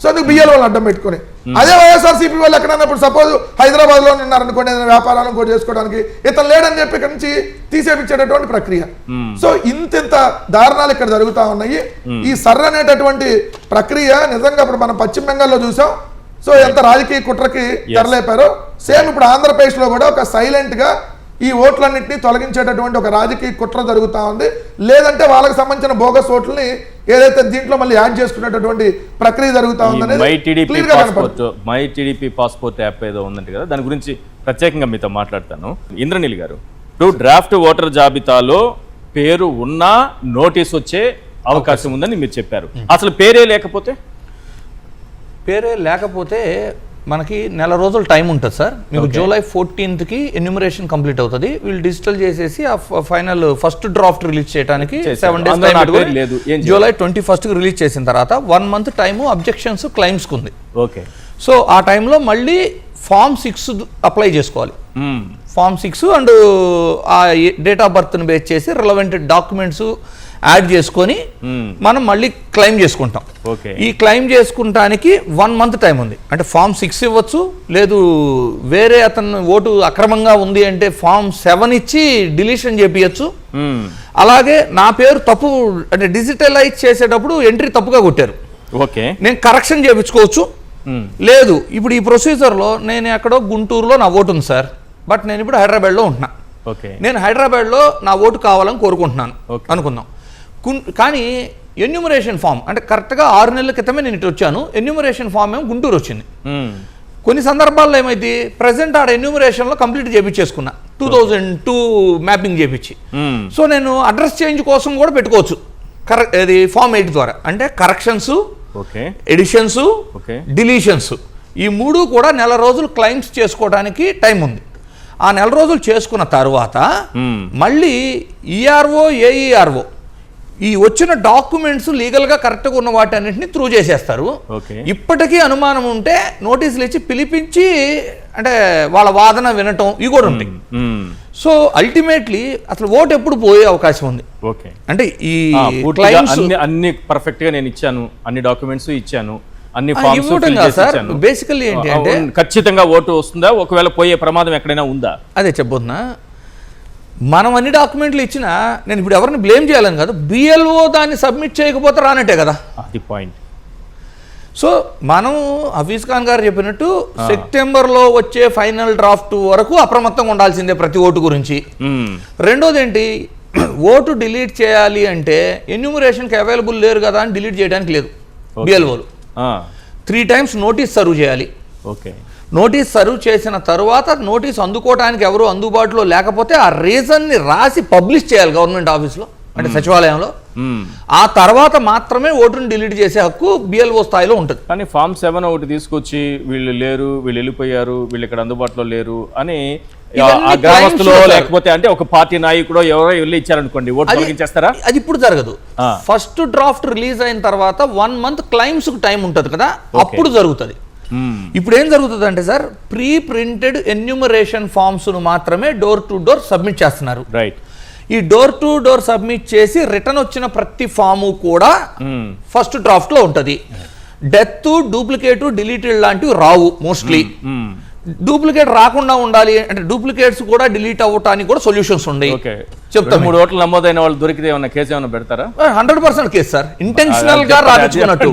సో అందుకు బిఎల్ఓలు అడ్డం పెట్టుకుని అదే వైఎస్ఆర్సీపీ వాళ్ళు ఎక్కడైనా ఇప్పుడు సపోజ్ హైదరాబాద్ లో ఉన్నారనుకోండి, ఏదైనా వ్యాపారాలను కూడా చేసుకోవడానికి, ఇతను లేడని చెప్పి ఇక్కడ నుంచి తీసేపించేటటువంటి ప్రక్రియ. సో ఇంత దారుణాలు ఇక్కడ జరుగుతా ఉన్నాయి. ఈ సర్ర అనేటటువంటి ప్రక్రియ నిజంగా ఇప్పుడు మనం పశ్చిమ బెంగాల్లో చూసాం. సో ఎంత రాజకీయ కుట్రకి తెరలేపారో, సేమ్ ఇప్పుడు ఆంధ్రప్రదేశ్ లో కూడా ఒక సైలెంట్ గా ఈ ఓట్లన్నింటినీ తొలగించేటటువంటి ఒక రాజకీయ కుట్ర జరుగుతూ ఉంది. లేదంటే వాళ్ళకి సంబంధించిన బోగస్ ఓట్లని ఏదైతే దీంట్లో మళ్ళీ యాడ్ చేసుకునేటటువంటి ప్రక్రియ జరుగుతూ ఉందనేది మై టీడీపీ పాస్పోర్ట్ యాప్ ఏదో ఉందంటే కదా, దాని గురించి ప్రత్యేకంగా మీతో మాట్లాడతాను. ఇంద్రనీల్ గారు, ఇప్పుడు డ్రాఫ్ట్ ఓటర్ జాబితాలో పేరు ఉన్నా నోటీస్ వచ్చే అవకాశం ఉందని మీరు చెప్పారు. అసలు పేరే లేకపోతే మనకి నెల రోజులు టైం ఉంటుంది సార్. మీకు జూలై 14th ఎన్యూమరేషన్ కంప్లీట్ అవుతుంది. వీళ్ళు డిజిటల్ చేసేసి ఆ ఫైనల్ ఫస్ట్ డ్రాఫ్ట్ రిలీజ్ చేయడానికి 7 days time. July 21st release చేసిన తర్వాత 1 month టైము అబ్జెక్షన్స్ క్లైమ్స్కి ఉంది. ఓకే. సో ఆ టైంలో మళ్ళీ Form 6 అప్లై చేసుకోవాలి. Form 6 అండ్ ఆ డేట్ ఆఫ్ బర్త్ని బేస్ చేసి రిలవెంట్ డాక్యుమెంట్స్ యాడ్ చేసుకొని మనం మళ్ళీ క్లెయిమ్ చేసుకుంటాం. ఈ క్లెయిమ్ చేసుకుంటానికి 1 month టైం ఉంది. అంటే Form 6 ఇవ్వచ్చు, లేదు వేరే అతను ఓటు అక్రమంగా ఉంది అంటే Form 7 ఇచ్చి డిలీషన్ చేపియచ్చు. అలాగే నా పేరు తప్పు అంటే డిజిటలైజ్ చేసేటప్పుడు ఎంట్రీ తప్పుగా కొట్టారు, నేను కరెక్షన్ చేయించుకోవచ్చు. లేదు ఇప్పుడు ఈ ప్రొసీజర్లో నేను ఎక్కడో గుంటూరులో నా ఓటు ఉంది సార్, బట్ నేను ఇప్పుడు హైదరాబాద్లో ఉంటున్నా. నేను హైదరాబాద్లో నా ఓటు కావాలని కోరుకుంటున్నాను అనుకుందాం. కానీ ఎన్యూమరేషన్ ఫామ్ అంటే కరెక్ట్గా 6 నెలల క్రితమే నేను ఇటు వచ్చాను. ఎన్యూమరేషన్ ఫామ్ ఏమో గుంటూరు వచ్చింది. కొన్ని సందర్భాల్లో ఏమైంది, ప్రజెంట్ ఆడ ఎన్యూమరేషన్లో కంప్లీట్ చేయించేసుకున్నా 2002 మ్యాపింగ్ చేయించి. సో నేను అడ్రస్ చేంజ్ కోసం కూడా పెట్టుకోవచ్చు అది Form 8 ద్వారా. అంటే కరెక్షన్స్, ఎడిషన్స్, డిలీషన్స్ ఈ 3 కూడా నెల రోజులు క్లెయిమ్స్ చేసుకోవడానికి టైం ఉంది. ఆ నెల రోజులు చేసుకున్న తర్వాత మళ్ళీ ఈఆర్ఓ, ఏఈఆర్ఓ ఈ వచ్చిన డాక్యుమెంట్స్ లీగల్గా కరెక్ట్గా ఉన్న వాటి అన్నింటినీ త్రూ చేసేస్తారు. ఇప్పటికీ అనుమానం ఉంటే నోటీసులు ఇచ్చి పిలిపించి అంటే వాళ్ళ వాదన వినటం ఇవి కూడా ఉంటాయి. సో అల్టిమేట్లీ అసలు ఓటు ఎప్పుడు పోయే అవకాశం ఉంది. అంటే ఈ అన్ని పర్ఫెక్ట్ గా నేను ఇచ్చాను, అన్ని డాక్యుమెంట్స్ ఇచ్చాను, అన్ని బేసికల్లీ ఏంటి అంటే ఖచ్చితంగా ఓటు వస్తుందా, ఒకవేళ పోయే ప్రమాదం ఎక్కడైనా ఉందా అదే చెప్పబోతున్నా. మనం అన్ని డాక్యుమెంట్లు ఇచ్చినా నేను ఇప్పుడు ఎవరిని బ్లేమ్ చేయాలని కాదు, బిఎల్ఓ దాన్ని సబ్మిట్ చేయకపోతే రానట్టే కదా అది పాయింట్. సో మనం హఫీజ్ ఖాన్ గారు చెప్పినట్టు సెప్టెంబర్లో వచ్చే ఫైనల్ డ్రాఫ్ట్ వరకు అప్రమత్తంగా ఉండాల్సిందే ప్రతి ఓటు గురించి. రెండోది ఏంటి, ఓటు డిలీట్ చేయాలి అంటే ఎన్యూమరేషన్కి అవైలబుల్ లేరు కదా అని డిలీట్ చేయడానికి లేదు. బిఎల్ఓలు 3 times నోటీస్ సర్వ్ చేయాలి. నోటీస్ సర్వ్ చేసిన తర్వాత నోటీస్ అందుకోవడానికి ఎవరు అందుబాటులో లేకపోతే ఆ రీజన్ని రాసి పబ్లిష్ చేయాలి గవర్నమెంట్ ఆఫీస్లో అంటే సచివాలయంలో. ఆ తర్వాత మాత్రమే ఓటును డిలీట్ చేసే హక్కు బిఎల్ఓ స్థాయిలో ఉంటుంది. కానీ Form 7 ఒకటి తీసుకొచ్చి వీళ్ళు లేరు, వీళ్ళు వెళ్ళిపోయారు, వీళ్ళు ఇక్కడ అందుబాటులో లేరు అని ఆ గ్రామస్తులో లేకపోతే అంటే ఒక పార్టీ నాయకుడు ఎవరో వెళ్ళి ఇచ్చారనుకోండి, ఓటు తొలగించేస్తారా? అది ఇప్పుడు జరగదు. ఫస్ట్ డ్రాఫ్ట్ రిలీజ్ అయిన తర్వాత 1 month క్లైమ్స్ టైం ఉంటుంది కదా, అప్పుడు జరుగుతుంది. ఇప్పుడు ఏం జరుగుతుంది అంటే sir, pre printed enumeration forms మాత్రమే డోర్ టు డోర్ సబ్మిట్ చేస్తున్నారు. ఈ డోర్ టు డోర్ సబ్మిట్ చేసి రిటర్న్ వచ్చిన ప్రతి ఫాము కూడా ఫస్ట్ డ్రాఫ్ట్ లో ఉంటుంది. డెత్, డూప్లికేట్, డిలీటెడ్ లాంటివి రావు మోస్ట్లీ. డూప్లికేట్ రాకుండా ఉండాలి అంటే డూప్లికేట్స్ కూడా డిలీట్ అవ్వటానికి కూడా సొల్యూషన్స్ ఉన్నాయి. చెప్తాను. 3 ఓట్లు నమోదైన వాళ్ళు దొరికితే ఏమన్నా కేసు ఏమైనా పెడతారా? 100% కేసు సార్. ఇంటెన్షనల్ గా రాపించుకున్నట్టు,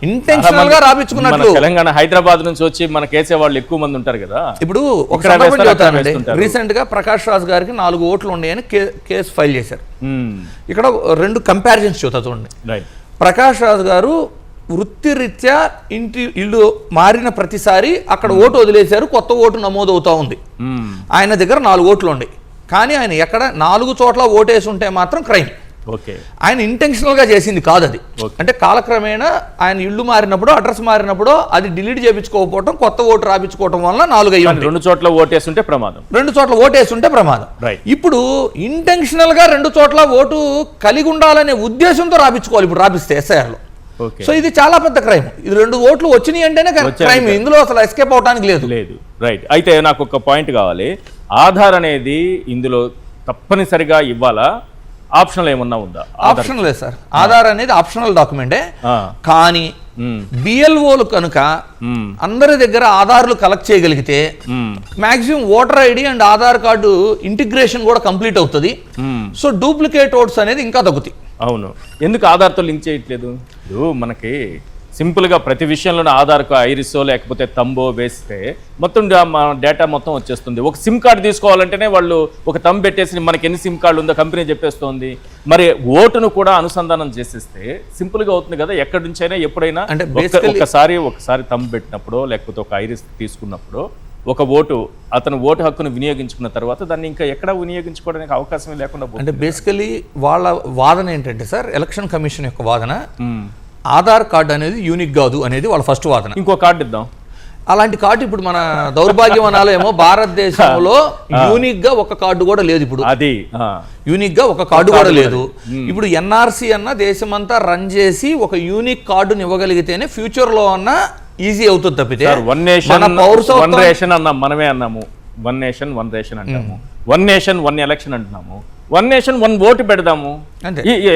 ఇంటెన్షనల్ గా రాపించుకున్నట్టు. తెలంగాణ, హైదరాబాద్ నుంచి వచ్చి మన కేసే వాళ్ళు ఎక్కువ మంది ఉంటారు కదా. ఇప్పుడు రీసెంట్ గా ప్రకాష్ రాజ్ గారికి 4 ఓట్లు ఉన్నాయని కేసు ఫైల్ చేశారు. ఇక్కడ 2 కంపారిజన్స్ చూస్తా చూడండి. ప్రకాష్ రాజ్ గారు వృత్తిరీత్యా ఇల్లు మారిన ప్రతిసారి అక్కడ ఓటు వదిలేశారు, కొత్త ఓటు నమోదు అవుతా ఉంది. ఆయన దగ్గర 4 ఓట్లు ఉన్నాయి. కానీ ఆయన ఎక్కడ 4 చోట్ల ఓటేసి ఉంటే మాత్రం క్రైమ్. ఆయన ఇంటెన్షనల్ గా చేసింది కాదు అది. అంటే కాలక్రమేణా ఆయన ఇల్లు మారినప్పుడు, అడ్రస్ మారినప్పుడు అది డిలీట్ చేయించుకోకపోవడం, కొత్త ఓటు రాపించుకోవడం వల్ల 4 అయ్యి 2 చోట్ల ఓటేస్తుంటే ప్రమాదం. 2 చోట్ల ఓటేస్తుంటే ప్రమాదం. ఇప్పుడు ఇంటెన్షనల్ గా 2 చోట్ల ఓటు కలిగి ఉండాలనే ఉద్దేశంతో రాపించుకోవాలి. ఇప్పుడు రాపిస్తే SIR లో. సో ఇది చాలా పెద్ద క్రైమ్. ఇది 2 ఓట్లు వచ్చినాయి అంటేనే క్రైమ్. ఇందులో అసలు ఎస్కేప్ అవడానికి లేదు. రైట్. అయితే నాకు ఒక పాయింట్ కావాలి. ఆధార్ అనేది ఇందులో తప్పనిసరిగా ఇవ్వాలా, ఆప్షనల్ ఏమన్నా ఉందా? ఆప్షన్ లేదు సార్, ఆధార్ అనేది ఆప్షనల్ డాక్యుమెంటే. ఆ. కానీ బిఎల్ఓలు కనుక అందరి దగ్గర ఆధార్లు కలెక్ట్ చేయగలిగితే maximum voter ID and Aadhaar card integration కూడా కంప్లీట్ అవుతుంది. సో డూప్లికేట్ ఓట్స్ అనేది ఇంకా తగ్గుతాయి. అవును, ఎందుకు ఆధార్తో లింక్ చేయట్లేదు? ఇప్పుడు మనకి సింపుల్గా ప్రతి విషయంలోనే ఆధార్కు ఐరిసో లేకపోతే తంబో వేస్తే మొత్తం డేటా మొత్తం వచ్చేస్తుంది. ఒక సిమ్ కార్డు తీసుకోవాలంటేనే వాళ్ళు ఒక తంబు పెట్టేసి మనకి ఎన్ని సిమ్ కార్డు ఉందో కంపెనీ చెప్పేస్తోంది. మరి ఓటును కూడా అనుసంధానం చేసేస్తే సింపుల్గా అవుతుంది కదా, ఎక్కడి నుంచైనా ఎప్పుడైనా. అంటే ఒకసారి తంబు పెట్టినప్పుడు లేకపోతే ఒక ఐరిస్ తీసుకున్నప్పుడు ఒక అతను ఓటు హక్కును వినియోగించుకున్న తర్వాత దాన్ని ఇంకా ఎక్కడ వినియోగించుకోవడానికి అవకాశమే లేకుండా పోతుంది. అంటే బేసికలీ వాళ్ళ వాదన ఏంటంటే సార్, ఎలక్షన్ కమిషన్ యొక్క వాదన ఆధార్ కార్డు అనేది యూనిక్ కాదు అనేది వాళ్ళ ఫస్ట్ వాదన. ఇంకో కార్డు ఇద్దాం. అలాంటి కార్డు ఇప్పుడు మన దౌర్భాగ్యం అనాలేమో భారతదేశంలో యూనిక్ గా ఒక కార్డు కూడా లేదు. ఇప్పుడు అది యూనిక్ గా ఒక కార్డు కూడా లేదు. ఇప్పుడు ఎన్ఆర్సీ అన్న దేశమంతా రన్ చేసి ఒక యూనిక్ కార్డుని ఇవ్వగలిగితేనే ఫ్యూచర్ లో అన్న ఈజీ అవుతుంది. తప్పితే వన్ నేషన్ అన్నాం, మనమే అన్నాము. వన్ నేషన్ వన్ రేషన్ అంటాము, వన్ నేషన్ వన్ ఎలక్షన్ అంటున్నాము, వన్ నేషన్ వన్ ఓటు పెడదాము.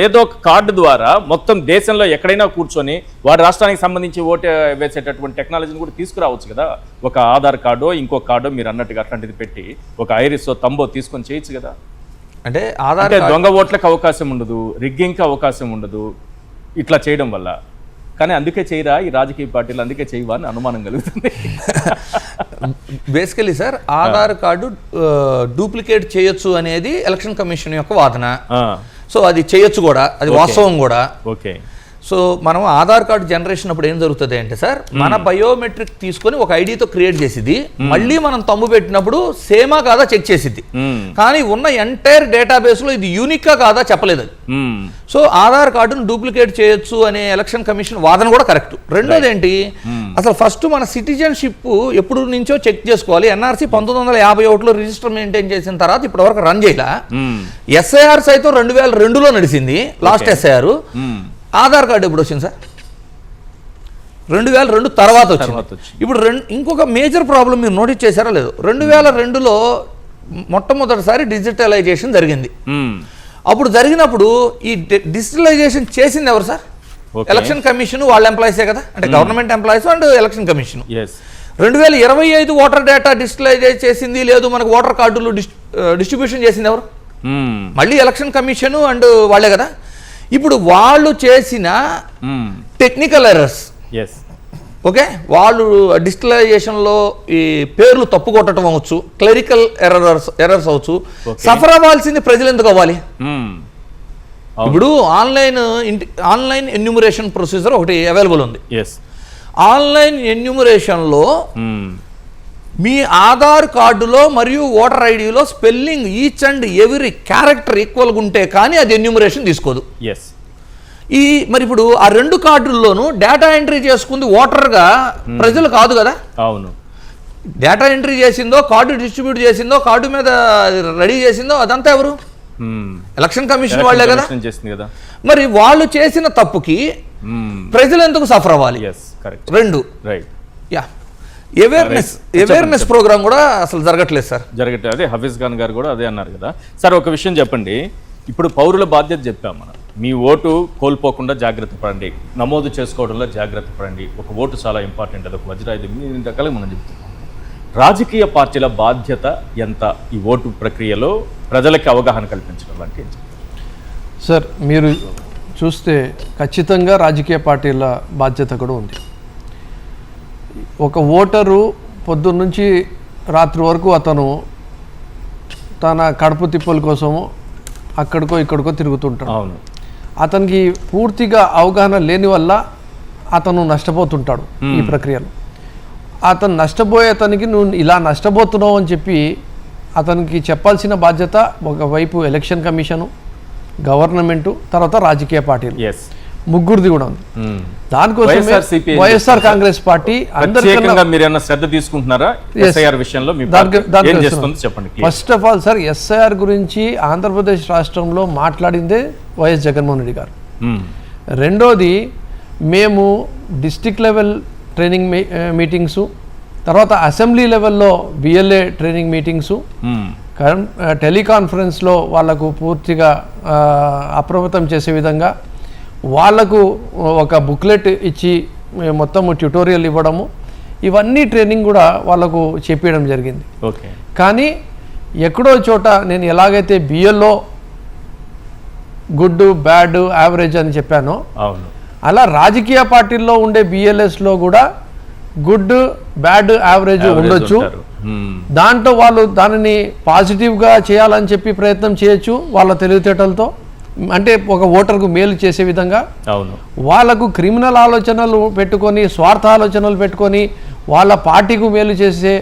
ఏదో ఒక కార్డు ద్వారా మొత్తం దేశంలో ఎక్కడైనా కూర్చొని వారి రాష్ట్రానికి సంబంధించి ఓటు వేసేటటువంటి టెక్నాలజీని కూడా తీసుకురావచ్చు కదా. ఒక ఆధార్ కార్డు ఇంకో కార్డు మీరు అన్నట్టుగా అట్లాంటిది పెట్టి ఒక ఐరిసో తంబో తీసుకొని చేయొచ్చు కదా. అంటే ఆధార్ దొంగ ఓట్లకు అవకాశం ఉండదు, రిగ్గింగ్కి అవకాశం ఉండదు ఇట్లా చేయడం వల్ల. కానీ అందుకే చేయరా ఈ రాజకీయ పార్టీలు, అందుకే చేయవా అని అనుమానం కలుగుతుంది. Basically sir, Aadhaar card duplicate చేయొచ్చు అనేది ఎలక్షన్ కమిషన్ యొక్క వాదన. సో అది చేయొచ్చు కూడా, అది వాస్తవం కూడా. ఓకే. సో మనం ఆధార్ కార్డు జనరేషన్ అప్పుడు ఏం జరుగుతుంది అంటే సార్, మన బయోమెట్రిక్ తీసుకొని ఒక ఐడితో క్రియేట్ చేసిద్ది, మళ్ళీ మనం తమ్ము పెట్టినప్పుడు సేమా కాదా చెక్ చేసిద్ది. కానీ ఉన్న ఎంటైర్ డేటాబేస్ లో ఇది యూనిక్ గా కాదా చెప్పలేదు. సో ఆధార్ కార్డును డూప్లికేట్ చేయొచ్చు అనే ఎలక్షన్ కమిషన్ వాదన కూడా కరెక్ట్. రెండోది ఏంటి, అసలు ఫస్ట్ మన సిటిజన్షిప్ ఎప్పుడు నుంచో చెక్ చేసుకోవాలి. ఎన్ఆర్సీ 1951లో రిజిస్టర్ మెయింటైన్ చేసిన తర్వాత ఇప్పటి వరకు రన్ చేయాల. ఎస్ఐఆర్ సైతం 2002లో నడిచింది లాస్ట్ ఎస్ఐఆర్. ఆధార్ కార్డు ఎప్పుడు వచ్చింది సార్? 2002 తర్వాత వచ్చింది. ఇప్పుడు ఇంకొక మేజర్ ప్రాబ్లం మీరు నోటీస్ చేశారా లేదు, 2002లో మొట్టమొదటిసారి డిజిటలైజేషన్ జరిగింది. అప్పుడు జరిగినప్పుడు ఈ డిజిటలైజేషన్ చేసింది ఎవరు సార్? ఎలక్షన్ కమిషన్, వాళ్ళ ఎంప్లాయీసే కదా, అంటే government employees and election commission. 2025 voter data digitalize చేసింది లేదు, మనకు ఓటర్ కార్డులు డిస్ట్రిబ్యూషన్ చేసింది ఎవరు? మళ్ళీ ఎలక్షన్ కమిషన్ అండ్ వాళ్ళే కదా. ఇప్పుడు వాళ్ళు చేసిన టెక్నికల్ ఎర్రర్స్, ఓకే, వాళ్ళు డిజిటలైజేషన్లో ఈ పేర్లు తప్పు కొట్టడం అవ్వచ్చు, క్లరికల్ ఎర్రర్స్ అవ్వచ్చు. సఫర్ అవ్వాల్సింది ప్రజలు ఎందుకు అవ్వాలి? ఇప్పుడు ఆన్లైన్ ఎన్యూమరేషన్ ప్రొసీజర్ ఒకటి అవైలబుల్ ఉంది. ఆన్లైన్ ఎన్యూమరేషన్లో మీ ఆధార్ కార్డులో మరియు ఓటర్ ఐడిలో spelling each and every character ఈక్వల్గా ఉంటే కానీ అది ఎన్యూమరేషన్ తీసుకోదు. మరి ఇప్పుడు ఆ రెండు కార్డుల్లోనూ డేటా ఎంట్రీ చేసుకుంది ఓటర్గా ప్రజలు కాదు కదా. అవును, డేటా ఎంట్రీ చేసిందో, కార్డు డిస్ట్రిబ్యూట్ చేసిందో, కార్డు మీద రెడీ చేసిందో అదంతా ఎవరు? ఎలక్షన్ కమిషన్ వాళ్ళే కదా. మరి వాళ్ళు చేసిన తప్పుకి ప్రజలు ఎందుకు సఫర్ అవ్వాలి? రెండు అవేర్నెస్ ప్రోగ్రామ్ కూడా అసలు జరగట్లేదు సార్. అదే హఫీజ్ ఖాన్ గారు కూడా అదే అన్నారు కదా. సార్ ఒక విషయం చెప్పండి, ఇప్పుడు పౌరుల బాధ్యత చెప్పాం మనం, మీ ఓటు కోల్పోకుండా జాగ్రత్త పడండి, నమోదు చేసుకోవడంలో జాగ్రత్త పడండి. ఒక ఓటు చాలా ఇంపార్టెంట్, అది ఒక వజ్రాయుధం, ఇన్ని రకాలుగా మనం చెప్తున్నాం. రాజకీయ పార్టీల బాధ్యత ఎంత ఈ ఓటు ప్రక్రియలో ప్రజలకి అవగాహన కల్పించడం లాంటి? సార్ మీరు చూస్తే ఖచ్చితంగా రాజకీయ పార్టీల బాధ్యత కూడా ఉంది. ఒక ఓటరు పొద్దున్న నుంచి రాత్రి వరకు అతను తన కడుపు తిప్పల కోసము అక్కడికో ఇక్కడికో తిరుగుతుంటాడు. అవును, అతనికి పూర్తిగా అవగాహన లేని వల్ల అతను నష్టపోతుంటాడు ఈ ప్రక్రియలో. అతను నష్టపోయే అతనికి నువ్వు ఇలా నష్టపోతున్నావు అని చెప్పి అతనికి చెప్పాల్సిన బాధ్యత ఒకవైపు ఎలక్షన్ కమిషను, గవర్నమెంటు, తర్వాత రాజకీయ పార్టీలు, ముగ్గురిది కూడా ఉంది. దానికోసం వైఎస్ఆర్ కాంగ్రెస్ పార్టీ శ్రద్ధ తీసుకుంటున్నారా? First of all sir, SIR గురించి ఆంధ్రప్రదేశ్ రాష్ట్రంలో మాట్లాడిందే వైఎస్ జగన్మోహన్ రెడ్డి గారు. రెండోది, మేము డిస్ట్రిక్ట్ లెవెల్ ట్రైనింగ్ మీటింగ్స్, తర్వాత అసెంబ్లీ లెవెల్లో బిఎల్ఏ ట్రైనింగ్ మీటింగ్సు, టెలికాన్ఫరెన్స్లో వాళ్లకు పూర్తిగా అప్రమత్తం చేసే విధంగా వాళ్లకు ఒక బుక్లెట్ ఇచ్చి మొత్తం ట్యుటోరియల్ ఇవ్వడము, ఇవన్నీ ట్రైనింగ్ కూడా వాళ్ళకు చెప్పడం జరిగింది. ఓకే. కానీ ఎక్కడో చోట నేను ఎలాగైతే బిఎల్లో గుడ్, బ్యాడ్, యావరేజ్ అని చెప్పానో, అవును, అలా రాజకీయ పార్టీల్లో ఉండే బిఎల్ఎస్లో కూడా గుడ్, బ్యాడ్, యావరేజ్ ఉండొచ్చు. దాంట్లో వాళ్ళు దానిని పాజిటివ్గా చేయాలని చెప్పి ప్రయత్నం చేయొచ్చు వాళ్ళ తెలివితేటలతో, అంటే ఒక ఓటర్కు మేలు చేసే విధంగా. అవును, వాళ్ళకు క్రిమినల్ ఆలోచనలు పెట్టుకొని, స్వార్థ ఆలోచనలు పెట్టుకొని, వాళ్ళ పార్టీకు మేలు చేసే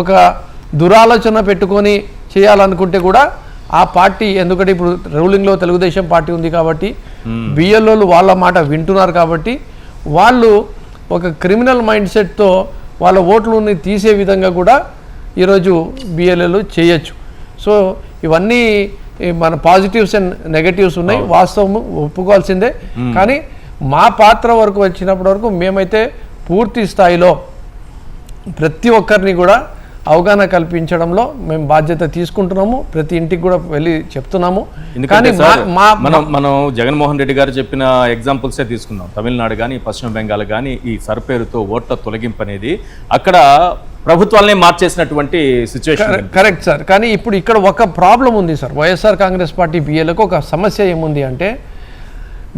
ఒక దురాలోచన పెట్టుకొని చేయాలనుకుంటే కూడా ఆ పార్టీ, ఎందుకంటే ఇప్పుడు రూలింగ్లో తెలుగుదేశం పార్టీ ఉంది కాబట్టి బిఎల్ఓలు వాళ్ళ మాట వింటున్నారు కాబట్టి వాళ్ళు ఒక క్రిమినల్ మైండ్ సెట్తో వాళ్ళ ఓట్లని తీసే విధంగా కూడా ఈరోజు బిఎల్ఏలు చేయొచ్చు. సో ఇవన్నీ మన పాజిటివ్స్ అండ్ నెగటివ్స్ ఉన్నాయి, వాస్తవం ఒప్పుకోవాల్సిందే. కానీ మా పాత్ర వరకు వచ్చినప్పటి వరకు మేమైతే పూర్తి స్థాయిలో ప్రతి ఒక్కరిని కూడా అవగాహన కల్పించడంలో మేము బాధ్యత తీసుకుంటున్నాము, ప్రతి ఇంటికి కూడా వెళ్ళి చెప్తున్నాము. కానీ మనం జగన్మోహన్ రెడ్డి గారు చెప్పిన ఎగ్జాంపుల్సే తీసుకుందాం. తమిళనాడు కానీ, పశ్చిమ బెంగాల్ కానీ ఈ సర్పేరుతో ఓట్ల తొలగింపు అనేది అక్కడ ప్రభుత్వాలనే మార్చేసినటువంటి సిచ్యువేషన్. Correct sir. కానీ ఇప్పుడు ఇక్కడ ఒక ప్రాబ్లం ఉంది సార్. వైఎస్ఆర్ కాంగ్రెస్ పార్టీ బిఎల్ఏకు ఒక సమస్య ఏముంది అంటే,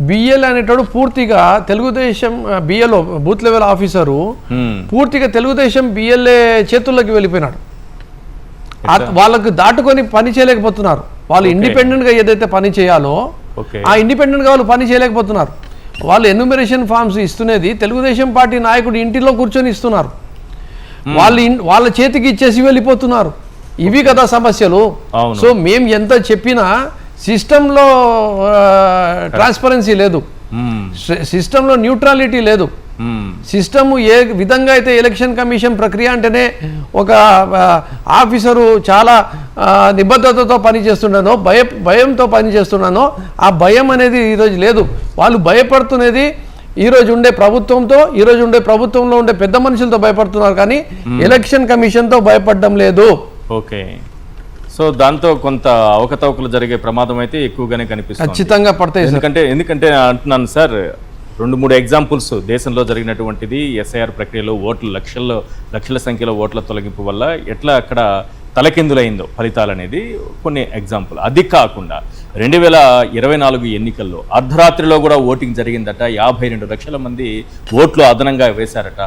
బిఎల్ అనేటోడు పూర్తిగా Telugu Desam BLO booth level officer పూర్తిగా తెలుగుదేశం బిఎల్ఏ చేతుల్లోకి వెళ్ళిపోయినాడు. వాళ్ళకు దాటుకొని పని చేయలేకపోతున్నారు. వాళ్ళు ఇండిపెండెంట్గా ఏదైతే పని చేయాలో ఆ ఇండిపెండెంట్గా వాళ్ళు పని చేయలేకపోతున్నారు. వాళ్ళు ఎన్యూమరేషన్ ఫామ్స్ ఇస్తున్నది తెలుగుదేశం పార్టీ నాయకుడు ఇంటిలో కూర్చొని ఇస్తున్నారు. వాళ్ళ చేతికి ఇచ్చేసి వెళ్ళిపోతున్నారు. ఇవి కదా సమస్యలు. సో మేము ఎంత చెప్పినా సిస్టంలో ట్రాన్స్పరెన్సీ లేదు, సిస్టంలో న్యూట్రాలిటీ లేదు. సిస్టమ్ ఏ విధంగా అయితే ఎలక్షన్ కమిషన్ ప్రక్రియ అంటేనే ఒక ఆఫీసరు చాలా నిబద్ధతతో పనిచేస్తున్నానో, భయంతో పనిచేస్తున్నానో, ఆ భయం అనేది ఈరోజు లేదు. వాళ్ళు భయపడుతున్నది ఈరోజు ఉండే ప్రభుత్వంతో, ఈరోజు ఉండే ప్రభుత్వంలో ఉండే పెద్ద మనుషులతో భయపడుతున్నారు, కానీ ఎలక్షన్ కమిషన్తో భయపడడం లేదు. ఓకే. సో దాంతో కొంత అవకతవకలు జరిగే ప్రమాదం అయితే ఎక్కువగానే కనిపిస్తుంది. ఖచ్చితంగా పడతాయి. ఎందుకంటే అంటున్నాను సార్, 2-3 ఎగ్జాంపుల్స్ దేశంలో జరిగినటువంటిది ఎస్ఐఆర్ ప్రక్రియలో లక్షల సంఖ్యలో ఓట్ల తొలగింపు వల్ల ఎట్లా అక్కడ తలకిందులైందో ఫలితాలు అనేది కొన్ని ఎగ్జాంపుల్. అది కాకుండా 2024 ఎన్నికల్లో అర్ధరాత్రిలో కూడా ఓటింగ్ జరిగిందట, 52 లక్షల మంది ఓట్లు అదనంగా వేశారట.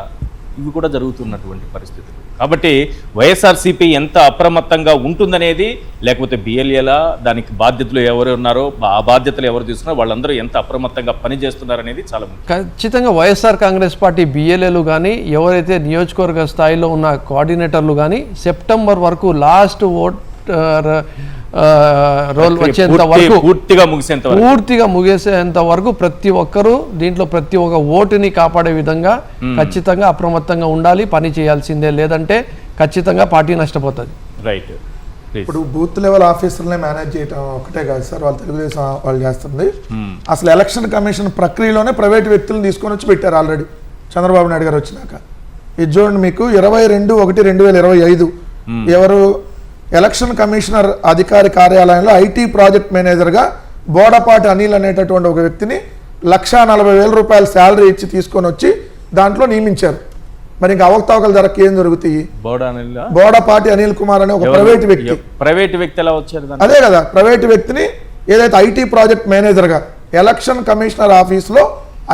ఇవి కూడా జరుగుతున్నటువంటి పరిస్థితులు. కాబట్టి వైఎస్ఆర్సీపీ ఎంత అప్రమత్తంగా ఉంటుందనేది, లేకపోతే బిఎల్ఏలా దానికి బాధ్యతలు ఎవరు ఉన్నారో, ఆ బాధ్యతలు ఎవరు తీసుకున్నారో వాళ్ళందరూ ఎంత అప్రమత్తంగా పనిచేస్తున్నారనేది చాలా ముఖ్యం. ఖచ్చితంగా వైఎస్ఆర్ కాంగ్రెస్ పార్టీ బిఎల్ఏలు కానీ, ఎవరైతే నియోజకవర్గ స్థాయిలో ఉన్న కోఆర్డినేటర్లు కానీ సెప్టెంబర్ వరకు లాస్ట్ ఓట్ రోల్ వచ్చేంత వరకు పూర్తిగా ముగిసేంత వరకు ప్రతి ఒక్కరూ దీంట్లో ప్రతి ఒక్క ఓటుని కాపాడే విధంగా ఖచ్చితంగా అప్రమత్తంగా ఉండాలి, పని చేయాల్సిందే. లేదంటే ఖచ్చితంగా పార్టీ నష్టపోతుంది. రైట్. ఇప్పుడు బూత్ లెవెల్ ఆఫీసర్లనే మేనేజ్ చేయడం ఒకటే కాదు సార్, వాళ్ళు తెలుగుదేశం వాళ్ళు చేస్తుంది. అసలు ఎలక్షన్ కమిషన్ ప్రక్రియలోనే ప్రైవేట్ వ్యక్తులను తీసుకొని వచ్చి పెట్టారు ఆల్రెడీ చంద్రబాబు నాయుడు గారు వచ్చినాక. ఇది చూడండి, మీకు 22/1/2025 ఎవరు ఎలక్షన్ కమిషనర్ అధికారి కార్యాలయంలో ఐటీ ప్రాజెక్ట్ మేనేజర్గా బోడపాటి అనిల్ అనేటటువంటి ఒక వ్యక్తిని 1,40,000 రూపాయల శాలరీ ఇచ్చి తీసుకొని వచ్చి దాంట్లో నియమించారు. మరి ఇంకా అవకతవకలు జరగక ఏం జరుగుతాయి? బోడపాటి అనిల్ కుమార్ అనే ఒక ప్రైవేట్ వ్యక్తి ఎలా వచ్చారు? అదే కదా, ప్రైవేట్ వ్యక్తిని ఏదైతే ఐటీ ప్రాజెక్ట్ మేనేజర్గా ఎలక్షన్ కమిషనర్ ఆఫీస్లో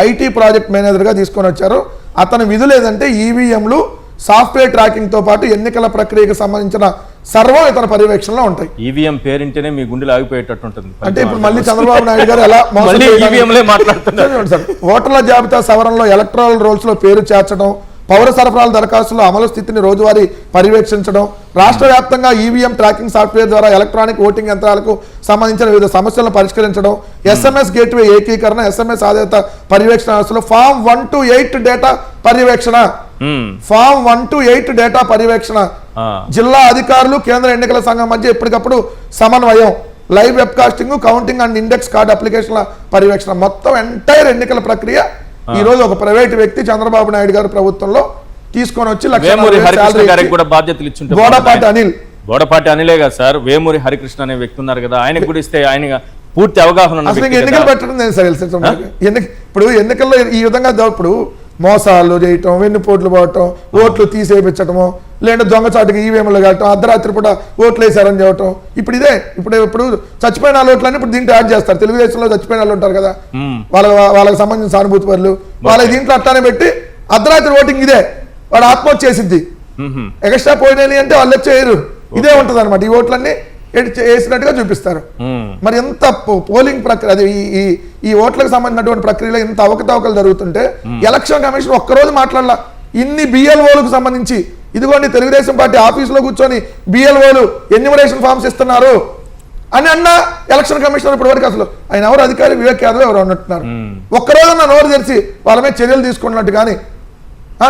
ఐటీ ప్రాజెక్ట్ మేనేజర్గా తీసుకొని వచ్చారు. అతని విధులు ఏదంటే ఈవీఎంలు, సాఫ్ట్వేర్ ట్రాకింగ్తో పాటు ఎన్నికల ప్రక్రియకు సంబంధించిన సర్వం ఇతర పర్యవేక్షణలో ఉంటాయి. ఈవీఎం పేరింటేనే మీ గుండెలు ఆగిపోయేటట్టు ఉంటుంది. అంటే ఇప్పుడు మళ్ళీ చంద్రబాబు నాయుడు గారు ఎలా ఓటర్ల జాబితా సవరణలో ఎలక్టరల్ రోల్స్ లో పేరు చేర్చడం, పౌర సరఫరాల దరఖాస్తుల అమలు స్థితిని రోజువారీ పర్యవేక్షించడం, రాష్ట్ర వ్యాప్తంగా ఈవీఎం ట్రాకింగ్ సాఫ్ట్వేర్ ద్వారా ఎలక్ట్రానిక్ ఓటింగ్ యంత్రాలకు సంబంధించిన వివిధ సమస్యలను పరిష్కరించడం, ఎస్ఎంఎస్ గేట్వే ఏకీకరణ, ఎస్ఎంఎస్ ఆధారిత పర్యవేక్షణ వ్యవస్థలో ఫామ్ 1 to 8 డేటా పర్యవేక్షణ, ఫామ్ 1 to 8 డేటా పర్యవేక్షణ, జిల్లా అధికారులు కేంద్ర ఎన్నికల సంఘం మధ్య ఎప్పటికప్పుడు సమన్వయం, live webcasting, counting and index card అప్లికేషన్ల పర్యవేక్షణ, మొత్తం ఎంటైర్ ఎన్నికల ప్రక్రియ ఈ రోజు ఒక ప్రైవేట్ వ్యక్తి చంద్రబాబు నాయుడు గారి ప్రభుత్వంలో తీసుకొని వచ్చి వేమూరి హరికృష్ణ గారికి లక్ష కూడా బాధ్యతలు ఇచ్చుంటే బోడపాటి అనిల్ బోడపాటి అనిలే కదా సార్, వేమూరి హరికృష్ణ అనే వ్యక్తి ఉన్నారు కదా, ఆయనకు కూడా ఇస్తే ఆయన పూర్తి అవగాహన ఉన్న అసలు వ్యక్తి ఎన్నికలు కదా. పెట్టడం నేను సరే ఇప్పుడు ఎన్నికల్లో ఈ విధంగా ఇప్పుడు మోసాలు చేయటం, వెన్నుపోట్లు పోవటం, ఓట్లు తీసేపించటము, లేదంటే దొంగచాటుగా ఈవీఎంలు కట్టడం, అర్ధరాత్రి పూట ఓట్లు వేసారని చెప్పటం. ఇప్పుడు ఇదే ఇప్పుడు చచ్చిపోయిన వాళ్ళ ఓట్లన్నీ ఇప్పుడు దీంట్లో యాడ్ చేస్తారు. తెలుగుదేశంలో చచ్చిపోయిన వాళ్ళు ఉంటారు కదా, వాళ్ళకి సంబంధించిన సానుభూతి పరులు, వాళ్ళకి దీంట్లో అట్లానే పెట్టి అర్ధరాత్రి ఓటింగ్ ఇదే, వాడు ఆత్మహత్య చేసిద్ది. ఎక్స్ట్రా పోయినాయి అంటే వాళ్ళు వచ్చేయరు, ఇదే ఉంటుంది అనమాట. ఈ ఓట్లన్నీ వేసినట్టుగా చూపిస్తారు. మరి ఎంత పోలింగ్ ప్రక్రియ, అది ఈ ఓట్లకు సంబంధించినటువంటి ప్రక్రియలో ఇంత అవకతవకలు జరుగుతుంటే ఎలక్షన్ కమిషన్ ఒక్కరోజు మాట్లాడాల. ఇన్ని బిఎల్ఓలకు సంబంధించి ఇదిగోండి తెలుగుదేశం పార్టీ ఆఫీసులో కూర్చొని బిఎల్ఓలు ఎన్యూమరేషన్ ఫామ్స్ ఇస్తున్నారు అని అన్న ఎలక్షన్ కమిషనర్ ఇప్పటి వరకు అసలు ఆయన ఎవరు అధికారి, వివేక్ యాదవ్ ఎవరు అన్నట్టున్నారు. ఒక్కరోజు నోరు తెరిచి వాళ్ళ మీద చర్యలు తీసుకున్నట్టు కానీ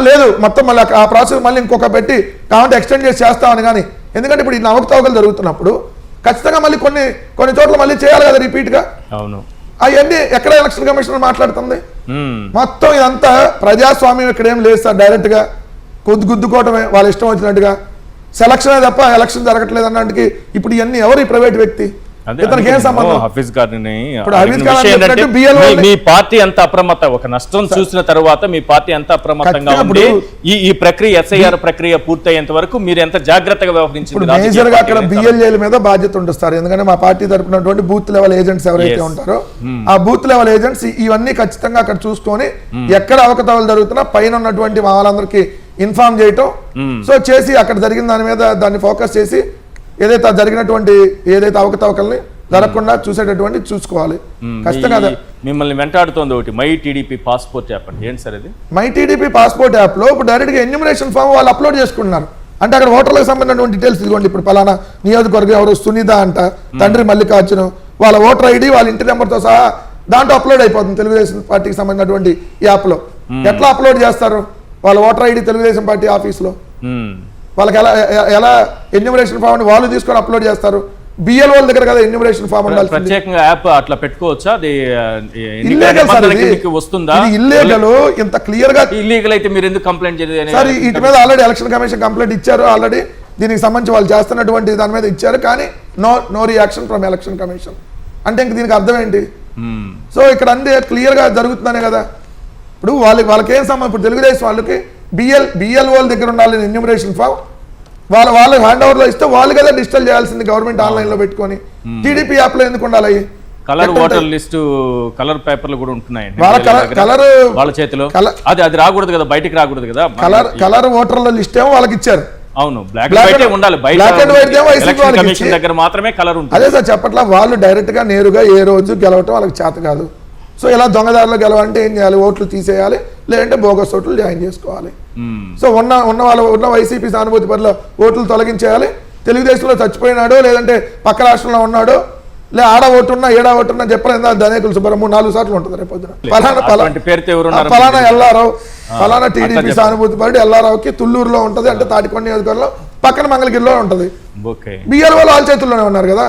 లేదు, మొత్తం మళ్ళీ ఆ ప్రాసెస్ మళ్ళీ ఇంకొక పెట్టి కావాలంటే ఎక్స్టెండ్ చేసి చేస్తామని కానీ. ఎందుకంటే ఇప్పుడు ఈ అవకతవకలు జరుగుతున్నప్పుడు ఖచ్చితంగా మళ్ళీ కొన్ని చోట్ల మళ్ళీ చేయాలి కదా రిపీట్గా. అవును, అవన్నీ ఎక్కడ ఎలక్షన్ కమిషనర్ మాట్లాడుతుంది? మొత్తం ఇదంతా ప్రజాస్వామ్యం ఇక్కడ ఏం లేదు సార్. డైరెక్ట్గా గుద్దుకోవటమే వాళ్ళ ఇష్టం వచ్చినట్టుగా. సెలక్షన్ తప్ప ఎలక్షన్ జరగట్లేదు అన్నట్టుకి ఇప్పుడు ఇవన్నీ ఎవరు ఈ ప్రైవేట్ వ్యక్తి? ఇతనికి ఏం సంబంధం? హఫీజ్ గారిని మీ పార్టీ ఎంత అప్రమత్తం, ఒక నష్టం చూసిన తర్వాత మీ పార్టీ ఎంత అప్రమత్తంగా ఉంది, ఈ ప్రక్రియ ఎస్ఐఆర్ ప్రక్రియ పూర్తయ్యేంత వరకు మీరు ఎంత జాగ్రత్తగా వ్యవహరించారు? మేజర్ గా అక్కడ బిఎల్ఏల మీద బాధ్యత ఉంటుంది. ఎందుకంటే మా పార్టీ తరపునటువంటి బూత్ లెవెల్ ఏజెంట్స్ ఎవరైతే ఉంటారో ఆ బూత్ లెవెల్ ఏజెంట్స్ ఇవన్నీ ఖచ్చితంగా అక్కడ చూసుకొని ఎక్కడ అవకతవకలు జరుగుతున్నా పైన ఉన్నటువంటి వాళ్ళందరికీ ఇన్ఫార్మ్ చేయటం. సో చేసి అక్కడ జరిగిన దాని మీద దాన్ని ఫోకస్ చేసి ఏదైతే జరిగినటువంటి అవకతవకల్ని జరగకుండా చూసేటటువంటి చూసుకోవాలి ఖచ్చితంగా. మిమ్మల్ని వెంటాడుతోంది ఒకటి మై టీడీపీ పాస్పోర్ట్ యాప్ అంటే ఏంటి సార్ అది? మై టీడీపీ పాస్పోర్ట్ యాప్ లో ఇప్పుడు డైరెక్ట్ గా ఎన్యూమరేషన్ ఫామ్ వాళ్ళు అప్లోడ్ చేసుకుంటున్నారు. అంటే అక్కడ ఓటర్లకు సంబంధించినటువంటి డీటెయిల్స్ ఇదిగోండి, ఇప్పుడు పలానా నియోజకవర్గం ఎవరు సునీత అంట, తండ్రి మల్లికార్జున, వాళ్ళ ఓటర్ ఐడి వాళ్ళ ఇంటి నెంబర్తో సహా దాంట్లో అప్లోడ్ అయిపోతుంది తెలుగుదేశం పార్టీకి సంబంధించినటువంటి యాప్ లో. ఎట్లా అప్లోడ్ చేస్తారు? వాళ్ళ ఓటర్ ఐడి తెలుగుదేశం పార్టీ ఆఫీస్లో వాళ్ళకి ఎలా ఎన్యూమరేషన్ ఫామ్ వాళ్ళు తీసుకొని అప్లోడ్ చేస్తారు? బిఎల్ఓ దగ్గర కదా ఎన్యూమరేషన్ ఫామ్ ఉండాలి. ప్రత్యేకంగా యాప్ అట్లా పెట్టుకోవచ్చా? అది ఇల్లీగల్ సార్, వస్తుందా? ఇల్లీగల్, ఇంత క్లియర్ గా ఇల్లీగల్ అయితే మీరు ఎందుకు కంప్లైంట్ చేయలేదు? సార్ వీటి మీద ఆల్రెడీ ఎలక్షన్ కమిషన్ కంప్లైంట్ ఇచ్చారు. ఆల్రెడీ దీనికి సంబంధించి వాళ్ళు చేస్తున్నటువంటి దాని మీద ఇచ్చారు, కానీ no reaction from election commission. అంటే ఇంక దీనికి అర్థం ఏంటి? సో ఇక్కడ అంతే క్లియర్ గా జరుగుతుందనే కదా. ఇప్పుడు వాళ్ళకి ఏం సంబంధం? ఇప్పుడు తెలుగుదేశం వాళ్ళకి బిఎల్ఓల దగ్గర ఉండాలి ఎన్యూమరేషన్ ఫామ్, వాళ్ళ హ్యాండ్ ఓవర్ లో ఇస్తే వాళ్ళు కదా డిజిటల్ చేయాల్సింది గవర్నమెంట్ ఆన్లైన్ లో పెట్టుకొని. టీడీపీ యాప్ లో ఎందుకు ఉండాలి? కలర్ ఓటర్ లిస్ట్, కలర్ పేపర్లు కూడా ఉంటున్నాయి కలర్ వాళ్ళ చేతిలో. అది రాకూడదు కదా, బయటికి రాకూడదు కదా. కలర్ ఓటర్ల లిస్ట్ ఏమో వాళ్ళకి ఇచ్చారు. అవును, బ్లాక్ అండ్ వైట్ ఉండాలి. కమిషన్ దగ్గర మాత్రమే కలర్ ఉంటుంది. అదే సార్ చెప్పట్లా, వాళ్ళు డైరెక్ట్ గా నేరుగా ఏ రోజు గెలవటం వాళ్ళకి చేత కాదు. సో ఇలా దొంగదారులు గెలవాలంటే ఏం చేయాలి? ఓట్లు తీసేయాలి, లేదంటే బోగస్ ఓట్లు జాయిన్ చేసుకోవాలి. సో ఉన్న వైసీపీ సానుభూతి పరుల ఓట్లు తొలగించేయాలి. తెలుగుదేశంలో చచ్చిపోయినాడో లేదంటే పక్క రాష్ట్రంలో ఉన్నాడో ఆడ ఓటున్నా ఏడా ఓటున్నా చెప్పలేదు ధనేకులు సుబ్రహ్మణ్యం 4 సార్లు ఉంటుంది రేపు పొద్దున. ఫలానా ఎల్లారావు, ఫలానా టీడీపీ సానుభూతి పరుడు ఎల్లారావుకి తుళ్ళూరులో ఉంటది, అంటే తాటికొండ నియోజకవర్గంలో పక్కన మంగళగిరిలో ఉంటది. బిఎల్ఓ వాళ్ళ చేతుల్లోనే ఉన్నారు కదా,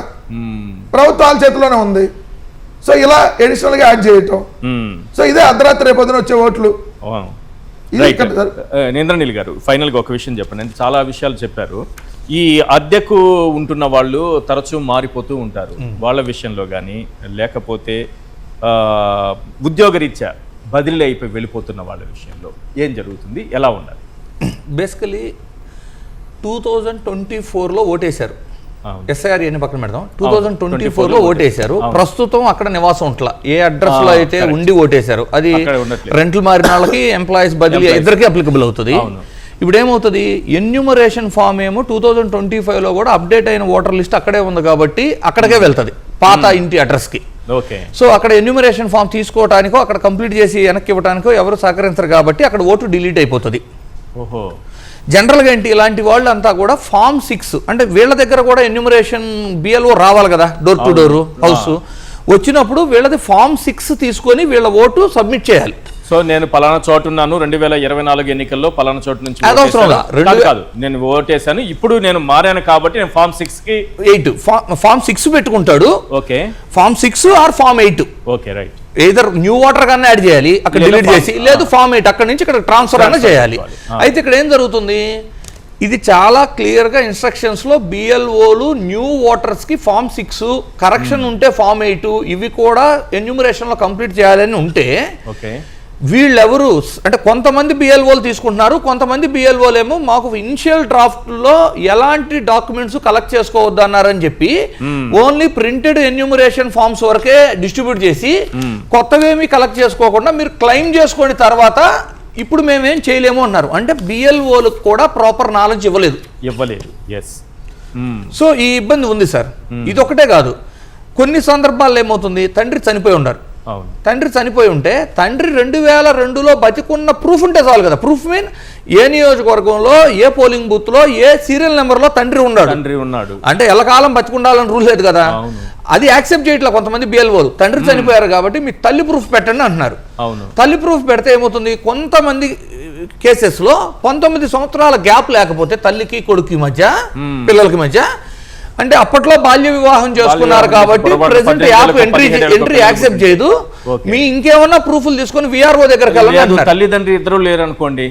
ప్రభుత్వం వాళ్ళ చేతుల్లోనే ఉంది. సో ఇలా ఎడిషనల్ గా యాడ్ చేయటం. సో ఇదే అర్ధరాత్రి రేపు పొద్దున వచ్చే ఓట్లు. నేంద్రనీల్ గారు, ఫైనల్ గా ఒక విషయం చెప్పండి. చాలా విషయాలు చెప్పారు. ఈ అద్దెకు ఉంటున్న వాళ్ళు తరచూ మారిపోతూ ఉంటారు. వాళ్ళ విషయంలో కానీ లేకపోతే ఉద్యోగరీత్యా బదిలీ అయిపోయి వెళ్ళిపోతున్న వాళ్ళ విషయంలో ఏం జరుగుతుంది, ఎలా ఉండాలి? బేసికలీ 2024లో ఓటేశారు. ఎస్ఐఆర్ ఎన్ని పక్కన పెడదాం. 2024లో ఓటేశారు. ప్రస్తుతం అక్కడ నివాసం ఉంట్లా, ఏ అడ్రస్ లో అయితే ఉండి ఓటేశారు అది రెంట్లు మారిన వాళ్ళకి ఎంప్లాయీస్ బదిలీ ఇద్దరికి అప్లికబుల్ అవుతుంది. ఇప్పుడు ఏమవుతుంది, ఎన్యూమరేషన్ ఫామ్ ఏమో 2025లో కూడా అప్డేట్ అయిన ఓటర్ లిస్ట్ అక్కడే ఉంది కాబట్టి అక్కడికే వెళ్తుంది, పాత ఇంటి అడ్రస్కి. సో అక్కడ ఎన్యూమరేషన్ ఫామ్ తీసుకోవడానికో అక్కడ కంప్లీట్ చేసి వెనక్కి ఇవ్వడానికో ఎవరు సహకరించరు కాబట్టి అక్కడ ఓటు డిలీట్ అయిపోతుంది. జనరల్గా ఏంటి, ఇలాంటి వాళ్ళు అంతా కూడా ఫామ్ 6 అంటే వీళ్ళ దగ్గర కూడా ఎన్యూమరేషన్ బిఎల్ఓ రావాలి కదా, డోర్ టు డోర్ హౌస్ వచ్చినప్పుడు వీళ్ళది ఫామ్ 6 తీసుకొని వీళ్ళ ఓటు సబ్మిట్ చేయాలి. సో నేను పలానా చోటు ఉన్నాను, 2024 ఎన్నికల్లో పలానా చోటు నుంచి కాదు నేను ఓటేసాను, ఇప్పుడు నేను మారాను కాబట్టి నేను ఫామ్ 6 ఫామ్ 6 పెట్టుకుంటాడు. Okay, form 6 or form 8. Okay, right. Either new voter కన్నా యాడ్ చేయాలి, అక్కడ లేదా డిలీట్ చేసి, లేదు ఫామ్ 8 అక్కడ నుంచి ఇక్కడ ట్రాన్స్ఫర్ అన్న చేయాలి. అయితే ఇక్కడ ఏం జరుగుతుంది, ఇది చాలా క్లియర్గా ఇన్స్ట్రక్షన్స్లో బిఎల్ఓలు న్యూ ఓటర్స్కి ఫామ్ 6 కరెక్షన్ ఉంటే ఫామ్ 8 ఇవి కూడా ఎన్యూమరేషన్లో కంప్లీట్ చేయాలని ఉంటే ఓకే వీళ్ళెవరు అంటే కొంతమంది బిఎల్ఓలు తీసుకుంటున్నారు, కొంతమంది బిఎల్ఓలు ఏమో మాకు ఇనిషియల్ డ్రాఫ్ట్లో ఎలాంటి డాక్యుమెంట్స్ కలెక్ట్ చేసుకోవద్దు అన్నారని చెప్పి ఓన్లీ ప్రింటెడ్ ఎన్యూమరేషన్ ఫామ్స్ వరకే డిస్ట్రిబ్యూట్ చేసి కొత్తవేమీ కలెక్ట్ చేసుకోకుండా మీరు క్లెయిమ్ చేసుకోండి తర్వాత ఇప్పుడు మేమేం చేయలేము అన్నారు. అంటే బిఎల్ఓలకు కూడా ప్రాపర్ నాలెడ్జ్ ఇవ్వలేదు. ఎస్. సో ఈ ఇబ్బంది ఉంది సార్. ఇది ఒకటే కాదు, కొన్ని సందర్భాల్లో ఏమవుతుంది, తండ్రి చనిపోయి ఉన్నారు. తండ్రి చనిపోయి ఉంటే తండ్రి 2002లో బతికున్న ప్రూఫ్ ఉంటే చాలు కదా. ప్రూఫ్ మీన్ ఏ నియోజకవర్గంలో ఏ పోలింగ్ బూత్ లో ఏ సీరియల్ నెంబర్ లో తండ్రి ఉన్నాడు అంటే ఎల్లకాలం బతికుండాలని రూల్ లేదు కదా. అది యాక్సెప్ట్ చేయట్లా కొంతమంది బిఎల్ఓలు. తండ్రి చనిపోయారు కాబట్టి మీ తల్లి ప్రూఫ్ పెట్టండి అంటున్నారు. తల్లి ప్రూఫ్ పెడితే ఏమవుతుంది, కొంతమంది కేసెస్లో 19 సంవత్సరాల గ్యాప్ లేకపోతే తల్లికి కొడుకు మధ్య పిల్లలకి మధ్య, అంటే అప్పట్లో బాల్య వివాహం చేసుకున్నారు కాబట్టి ప్రెసెంట్ యాప్ ఎంట్రీ యాక్సెప్ట్ చేయదు. మీ ఇంకేమన్నా ప్రూఫ్లు తీసుకొని విఆర్ఓ దగ్గరికి వెళ్ళాలి. తల్లిదండ్రి ఇద్దరు లేరు అనుకోండి,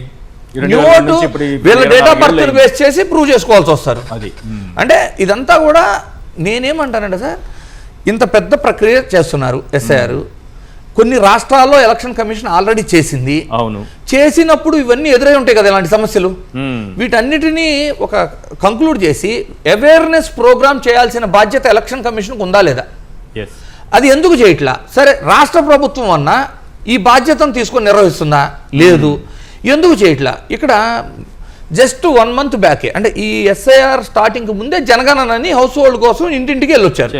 వీళ్ళ డేట్ ఆఫ్ బర్త్ బేస్ చేసి ప్రూవ్ చేసుకోవాల్సి వస్తారు. అంటే ఇదంతా కూడా నేనేమంటానంటే సార్, ఇంత పెద్ద ప్రక్రియ చేస్తున్నారు ఎస్ఐఆర్. కొన్ని రాష్ట్రాల్లో ఎలక్షన్ కమిషన్ ఆల్రెడీ చేసింది. అవును, చేసినప్పుడు ఇవన్నీ ఎదురై ఉంటాయి కదా ఇలాంటి సమస్యలు. వీటన్నిటినీ ఒక కంక్లూడ్ చేసి అవేర్నెస్ ప్రోగ్రామ్ చేయాల్సిన బాధ్యత ఎలక్షన్ కమిషన్కి ఉందా లేదా, అది ఎందుకు చేయట్లా? సరే, రాష్ట్ర ప్రభుత్వం అన్నా ఈ బాధ్యతను తీసుకొని నిర్వహిస్తుందా? లేదు. ఎందుకు చేయట్లా? ఇక్కడ జస్ట్ 1 month బ్యాకే, అంటే ఈ ఎస్ఐఆర్ స్టార్టింగ్ ముందే జనగణనని హౌస్ హోల్డ్ కోసం ఇంటింటికి వెళ్ళొచ్చారు.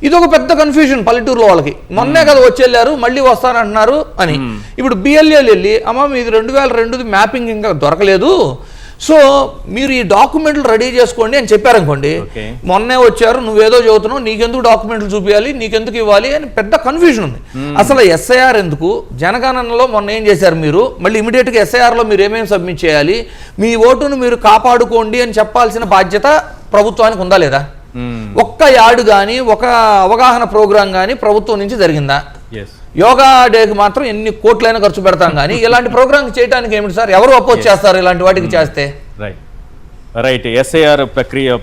ఇది ఒక పెద్ద కన్ఫ్యూజన్ పల్లెటూరులో వాళ్ళకి. మొన్నే కదా వచ్చేళ్ళారు, మళ్ళీ వస్తానంటున్నారు అని. ఇప్పుడు బిఎల్ఏలు వెళ్ళి అమ్మ మీది 2002 మ్యాపింగ్ ఇంకా దొరకలేదు, సో మీరు ఈ డాక్యుమెంట్లు రెడీ చేసుకోండి అని చెప్పారనుకోండి. మొన్నే వచ్చారు, నువ్వేదో చదువుతున్నావు, నీకెందుకు డాక్యుమెంట్లు చూపించాలి, నీకెందుకు ఇవ్వాలి అని పెద్ద కన్ఫ్యూజన్ ఉంది. అసలు ఎస్ఐఆర్ ఎందుకు, జనగణనలో మొన్న ఏం చేశారు మీరు, మళ్ళీ ఇమీడియట్గా ఎస్ఐఆర్లో మీరు ఏమేమి సబ్మిట్ చేయాలి, మీ ఓటును మీరు కాపాడుకోండి అని చెప్పాల్సిన బాధ్యత ప్రభుత్వానికి ఉందా లేదా? ఒక్క యాడ్ కానీ ఒక అవగాహన ప్రోగ్రాం కానీ ప్రభుత్వం నుంచి జరిగిందా? యోగా డేకి మాత్రం ఎన్ని కోట్లైనా ఖర్చు పెడతాం కానీ ఇలాంటి ప్రోగ్రామ్ చేయడానికి ఏమిటి సార్, ఎవరు అపోజ్ చేస్తారు ఇలాంటి వాటికి చేస్తే? రైట్. ఎస్ఐఆర్ ప్రక్రియ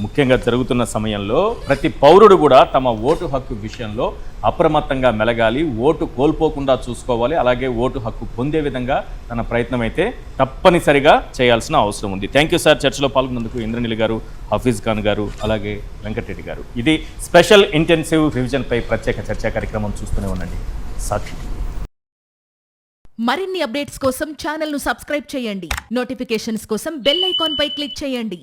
ముఖ్యంగా జరుగుతున్న సమయంలో ప్రతి పౌరుడు కూడా తమ ఓటు హక్కు విషయంలో అప్రమత్తంగా మెలగాలి, ఓటు కోల్పోకుండా చూసుకోవాలి, అలాగే ఓటు హక్కు పొందే విధంగా తన ప్రయత్నం అయితే తప్పనిసరిగా చేయాల్సిన అవసరం ఉంది. Thank you sir. చర్చలో పాల్గొన్నందుకు ఇంద్రనీల్ గారు, హఫీజ్ ఖాన్ గారు, అలాగే వెంకటరెడ్డి గారు. ఇది స్పెషల్ ఇంటెన్సివ్ రివిజన్పై ప్రత్యేక చర్చా కార్యక్రమం. చూస్తూనే ఉండండి సాక్షి. మరిన్ని అప్డేట్స్ కోసం ఛానల్ను సబ్స్క్రైబ్ చేయండి. నోటిఫికేషన్స్ కోసం బెల్ ఐకాన్ పై క్లిక్ చేయండి.